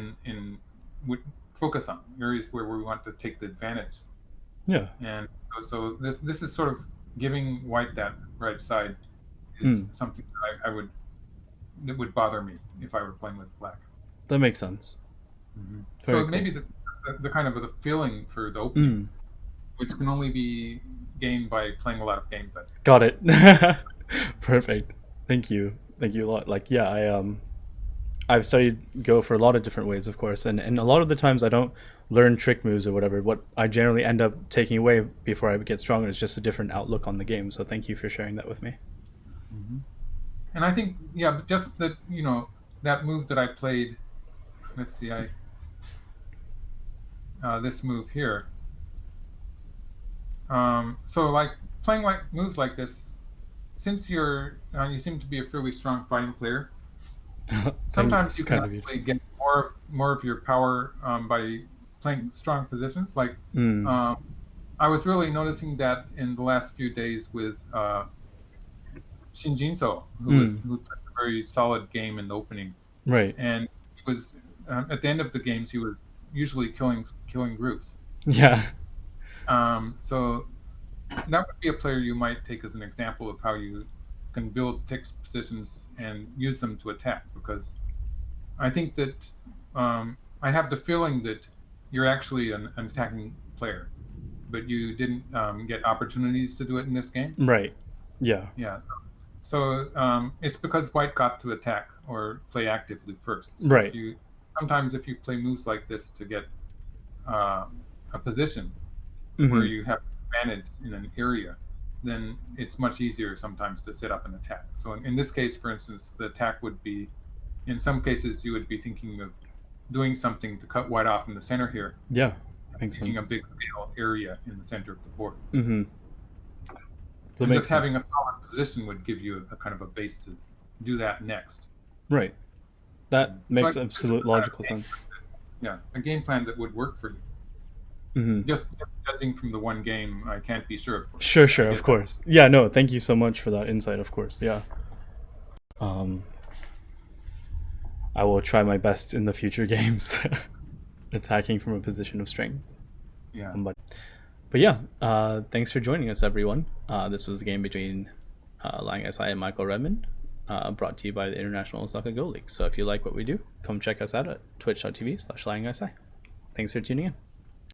Speaker 2: focus on areas where we want to take the advantage.
Speaker 1: Yeah.
Speaker 2: And so this is sort of giving white that right side is
Speaker 1: Mm.
Speaker 2: something that would bother me if I were playing with black.
Speaker 1: That makes sense.
Speaker 2: So
Speaker 1: Very cool.
Speaker 2: maybe the kind of the feeling for the opening,
Speaker 1: Mm.
Speaker 2: which can only be gained by playing a lot of games. I think.
Speaker 1: Got it. Perfect. Thank you. Thank you a lot. Like, yeah, I've studied Go for a lot of different ways, of course, and a lot of the times I don't learn trick moves or whatever. What I generally end up taking away before I get stronger is just a different outlook on the game. So thank you for sharing that with me.
Speaker 2: And I think yeah, just that that move that I played. Let's see, I this move here. So like playing like moves like this, since you seem to be a fairly strong fighting player.
Speaker 1: Thanks.
Speaker 2: Sometimes
Speaker 1: It's
Speaker 2: you can
Speaker 1: kind of you.
Speaker 2: actually get more of your power by playing strong positions. Like
Speaker 1: Mm.
Speaker 2: um, I was really noticing that in the last few days with Shinjinso,
Speaker 1: Mm.
Speaker 2: who played a very solid game in the opening,
Speaker 1: Right.
Speaker 2: and he was at the end of the games he was usually killing groups.
Speaker 1: Yeah.
Speaker 2: So that would be a player you might take as an example of how you can build text positions and use them to attack. Because I think that I have the feeling that you're actually an attacking player, but you didn't get opportunities to do it in this game.
Speaker 1: Right. Yeah.
Speaker 2: Yeah. So it's because White got to attack or play actively first. So if
Speaker 1: Right.
Speaker 2: you sometimes if you play moves like this to get uh, a position where
Speaker 1: Mm-hmm.
Speaker 2: you have advantage in an area, then it's much easier sometimes to set up an attack. So in this case, for instance, the attack would be, in some cases, you would be thinking of doing something to cut White off in the center here,
Speaker 1: Yeah. Makes
Speaker 2: taking a
Speaker 1: sense.
Speaker 2: big scale area in the center of the board.
Speaker 1: Mm-hmm. That
Speaker 2: And
Speaker 1: makes
Speaker 2: just
Speaker 1: sense.
Speaker 2: having a solid position would give you a kind of a base to do that next.
Speaker 1: Right. That
Speaker 2: So I
Speaker 1: makes
Speaker 2: think this is
Speaker 1: absolute
Speaker 2: the kind of
Speaker 1: logical sense.
Speaker 2: a game plan that would work for you.
Speaker 1: Mm-hmm.
Speaker 2: Just judging from the one game, I can't be sure, of course.
Speaker 1: Sure,
Speaker 2: I
Speaker 1: sure, of
Speaker 2: get that.
Speaker 1: course. Yeah, no, thank you so much for that insight, of course. Yeah. Um, I will try my best in the future games, attacking from a position of strength.
Speaker 2: Yeah.
Speaker 1: But yeah, thanks for joining us, everyone. This was a game between LionGuySai and Michael Redmond, brought to you by the International Osaka Go League. So if you like what we do, come check us out at twitch.tv/LionGuySai. Thanks for tuning in.